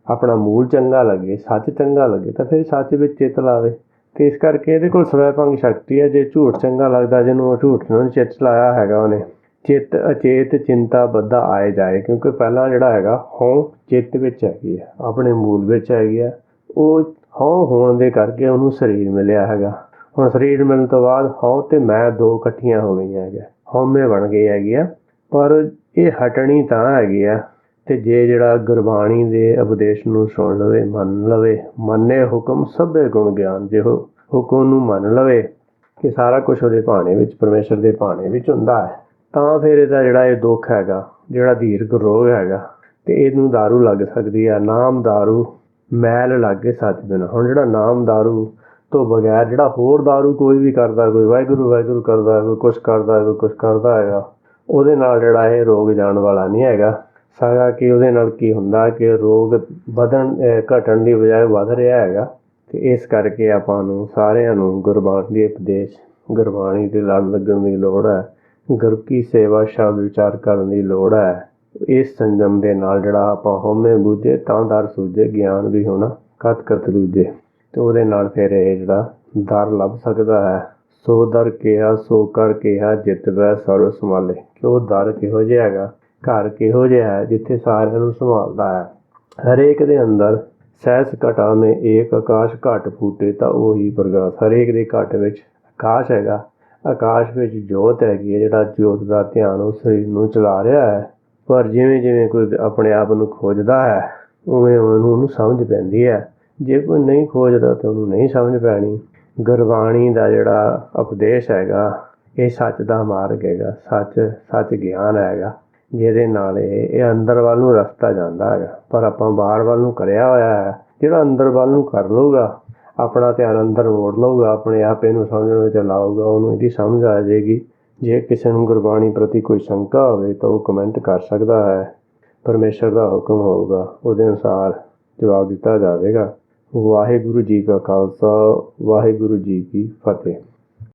ਆਪਣਾ ਮੂਲ ਚੰਗਾ ਲੱਗੇ, ਸੱਚ ਚੰਗਾ ਲੱਗੇ ਤਾਂ ਫਿਰ ਸੱਚ ਵਿੱਚ ਚਿੱਤ ਲਾਵੇ। ਅਤੇ ਇਸ ਕਰਕੇ ਇਹਦੇ ਕੋਲ ਸਵੈਪੰਗ ਸ਼ਕਤੀ ਹੈ। ਜੇ ਝੂਠ ਚੰਗਾ ਲੱਗਦਾ, ਜਿਹਨੂੰ ਉਹ ਝੂਠ ਨੂੰ ਚਿੱਤ ਲਾਇਆ ਹੈਗਾ ਉਹਨੇ, ਚਿੱਤ ਅਚੇਤ ਚਿੰਤਾ ਬੱਧਾ ਆਏ ਜਾਏ। ਕਿਉਂਕਿ ਪਹਿਲਾਂ ਜਿਹੜਾ ਹੈਗਾ ਹਉ ਚਿੱਤ ਵਿੱਚ ਹੈਗੀ ਹੈ, ਆਪਣੇ ਮੂਲ ਵਿੱਚ ਹੈਗੀ ਹੈ। ਉਹ ਹਉ ਹੋਣ ਦੇ ਕਰਕੇ ਉਹਨੂੰ ਸਰੀਰ ਮਿਲਿਆ ਹੈਗਾ। ਹੁਣ ਸਰੀਰ ਮਿਲਣ ਤੋਂ ਬਾਅਦ ਹਉ ਅਤੇ ਮੈਂ ਦੋ ਇਕੱਠੀਆਂ ਹੋ ਗਈਆਂ ਹੈਗੀਆਂ, ਹਉਮੈ ਬਣ ਗਈ ਹੈਗੀ ਆ। ਪਰ ਇਹ ਹਟਣੀ ਤਾਂ ਹੈਗੀ ਆ ਅਤੇ ਜੇ ਜਿਹੜਾ ਗੁਰਬਾਣੀ ਦੇ ਉਪਦੇਸ਼ ਨੂੰ ਸੁਣ ਲਵੇ, ਮੰਨ ਲਵੇ, ਮੰਨੇ ਹੁਕਮ ਸਭੇ ਗੁਣ ਗਿਆਨ। ਜੇ ਉਹ ਹੁਕਮ ਨੂੰ ਮੰਨ ਲਵੇ ਕਿ ਸਾਰਾ ਕੁਛ ਉਹਦੇ ਭਾਣੇ ਵਿੱਚ, ਪਰਮੇਸ਼ਰ ਦੇ ਭਾਣੇ ਵਿੱਚ ਹੁੰਦਾ ਹੈ, ਤਾਂ ਫਿਰ ਇਹਦਾ ਜਿਹੜਾ ਇਹ ਦੁੱਖ ਹੈਗਾ, ਜਿਹੜਾ ਦੀਰਘ ਰੋਗ ਹੈਗਾ ਅਤੇ ਇਹਨੂੰ ਦਾਰੂ ਲੱਗ ਸਕਦੀ ਹੈ। ਨਾਮ ਦਾਰੂ ਮੈਲ ਲੱਗੇ ਸੱਚ ਬਿਨਾ। ਹੁਣ ਜਿਹੜਾ ਨਾਮ ਦਾਰੂ ਤੋਂ ਬਗੈਰ ਜਿਹੜਾ ਹੋਰ ਦਾਰੂ ਕੋਈ ਵੀ ਕਰਦਾ, ਕੋਈ ਵਾਹਿਗੁਰੂ ਵਾਹਿਗੁਰੂ ਕਰਦਾ, ਕੋਈ ਕੁਛ ਕਰਦਾ, ਕੋਈ ਕੁਛ ਕਰਦਾ ਹੈਗਾ, ਉਹਦੇ ਨਾਲ ਜਿਹੜਾ ਇਹ ਰੋਗ ਜਾਣ ਵਾਲਾ ਨਹੀਂ ਹੈਗਾ। ਸਗੋਂ ਕਿ ਉਹਦੇ ਨਾਲ ਕੀ ਹੁੰਦਾ ਕਿ ਰੋਗ ਘਟਣ ਦੀ ਬਜਾਏ ਵੱਧ ਰਿਹਾ ਹੈਗਾ। ਅਤੇ ਇਸ ਕਰਕੇ ਆਪਾਂ ਨੂੰ ਸਾਰਿਆਂ ਨੂੰ ਗੁਰਬਾਣੀ ਦੇ ਉਪਦੇਸ਼, ਗੁਰਬਾਣੀ ਦੇ ਲੜ ਲੱਗਣ ਦੀ ਲੋੜ ਹੈ। ਗੁਰ ਕੀ ਸੇਵਾ ਸ਼ਬਦ ਵਿਚਾਰ ਕਰਨ ਦੀ ਲੋੜ ਹੈ। ਇਸ ਸੰਜਮ ਦੇ ਨਾਲ ਜਿਹੜਾ ਆਪਾਂ ਹਉਮੈ ਬੂਝੇ ਤਾਂ ਦਰ ਸੂਝੇ, ਗਿਆਨ ਵੀ ਹੋਣਾ ਕਤ ਕਤ ਦੂਜੇ, ਅਤੇ ਉਹਦੇ ਨਾਲ ਫਿਰ ਇਹ ਜਿਹੜਾ ਦਰ ਲੱਭ ਸਕਦਾ ਹੈ। ਸੋ ਦਰ ਕਿਹਾ ਸੋ ਕਰ ਕਿਹਾ ਜਿਤ ਬੈ ਸਰਬ ਸੰਭਾਲੇ। ਕਿ ਉਹ ਦਰ ਕਿਹੋ ਜਿਹਾ ਹੈਗਾ, ਘਰ ਕਿਹੋ ਜਿਹਾ ਹੈ ਜਿੱਥੇ ਸਾਰਿਆਂ ਨੂੰ ਸੰਭਾਲਦਾ ਹੈ। ਹਰੇਕ ਦੇ ਅੰਦਰ ਸਹਿਸ ਘਟਾ ਮੇ ਏਕ ਆਕਾਸ਼ ਘਟ ਫੂਟੇ ਤਾਂ ਉਹੀ ਪ੍ਰਗਾਸ। ਹਰੇਕ ਦੇ ਘਟ ਵਿੱਚ ਆਕਾਸ਼ ਹੈਗਾ, ਆਕਾਸ਼ ਵਿੱਚ ਜੋਤ ਹੈਗੀ ਹੈ। ਜਿਹੜਾ ਜੋਤ ਦਾ ਧਿਆਨ ਉਸ ਸਰੀਰ ਨੂੰ ਚਲਾ ਰਿਹਾ ਹੈ। ਪਰ ਜਿਵੇਂ ਜਿਵੇਂ ਕੋਈ ਆਪਣੇ ਆਪ ਨੂੰ ਖੋਜਦਾ ਹੈ ਉਵੇਂ ਉਹਨੂੰ ਸਮਝ ਪੈਂਦੀ ਹੈ। ਜੇ ਕੋਈ ਨਹੀਂ ਖੋਜਦਾ ਤਾਂ ਉਹਨੂੰ ਨਹੀਂ ਸਮਝ ਪੈਣੀ। ਗੁਰਬਾਣੀ ਦਾ ਜਿਹੜਾ ਉਪਦੇਸ਼ ਹੈਗਾ ਇਹ ਸੱਚ ਦਾ ਮਾਰਗ ਹੈਗਾ, ਸੱਚ ਗਿਆਨ ਹੈਗਾ, ਜਿਹਦੇ ਨਾਲ ਇਹ ਅੰਦਰ ਵੱਲ ਨੂੰ ਰਸਤਾ ਜਾਂਦਾ ਹੈਗਾ। ਪਰ ਆਪਾਂ ਬਾਹਰ ਵੱਲ ਨੂੰ ਕਰਿਆ ਹੋਇਆ ਹੈ। ਜਿਹੜਾ ਅੰਦਰ ਵੱਲ ਨੂੰ ਕਰ ਲਊਗਾ, ਆਪਣਾ ਧਿਆਨ ਅੰਦਰ ਮੋੜ ਲਊਗਾ, ਆਪਣੇ ਆਪ ਇਹਨੂੰ ਸਮਝਣ ਵਿੱਚ ਲਾਊਗਾ, ਉਹਨੂੰ ਇਹਦੀ ਸਮਝ ਆ ਜਾਏਗੀ। ਜੇ ਕਿਸੇ ਨੂੰ ਗੁਰਬਾਣੀ ਪ੍ਰਤੀ ਕੋਈ ਸ਼ੰਕਾ ਹੋਵੇ ਤਾਂ ਉਹ ਕਮੈਂਟ ਕਰ ਸਕਦਾ ਹੈ। ਪਰਮੇਸ਼ਰ ਦਾ ਹੁਕਮ ਹੋਊਗਾ, ਉਹਦੇ ਅਨੁਸਾਰ ਜਵਾਬ ਦਿੱਤਾ ਜਾਵੇਗਾ। ਵਾਹਿਗੁਰੂ ਜੀ ਕਾ ਖਾਲਸਾ ਵਾਹਿਗੁਰੂ ਜੀ ਕੀ ਫਤਿਹ।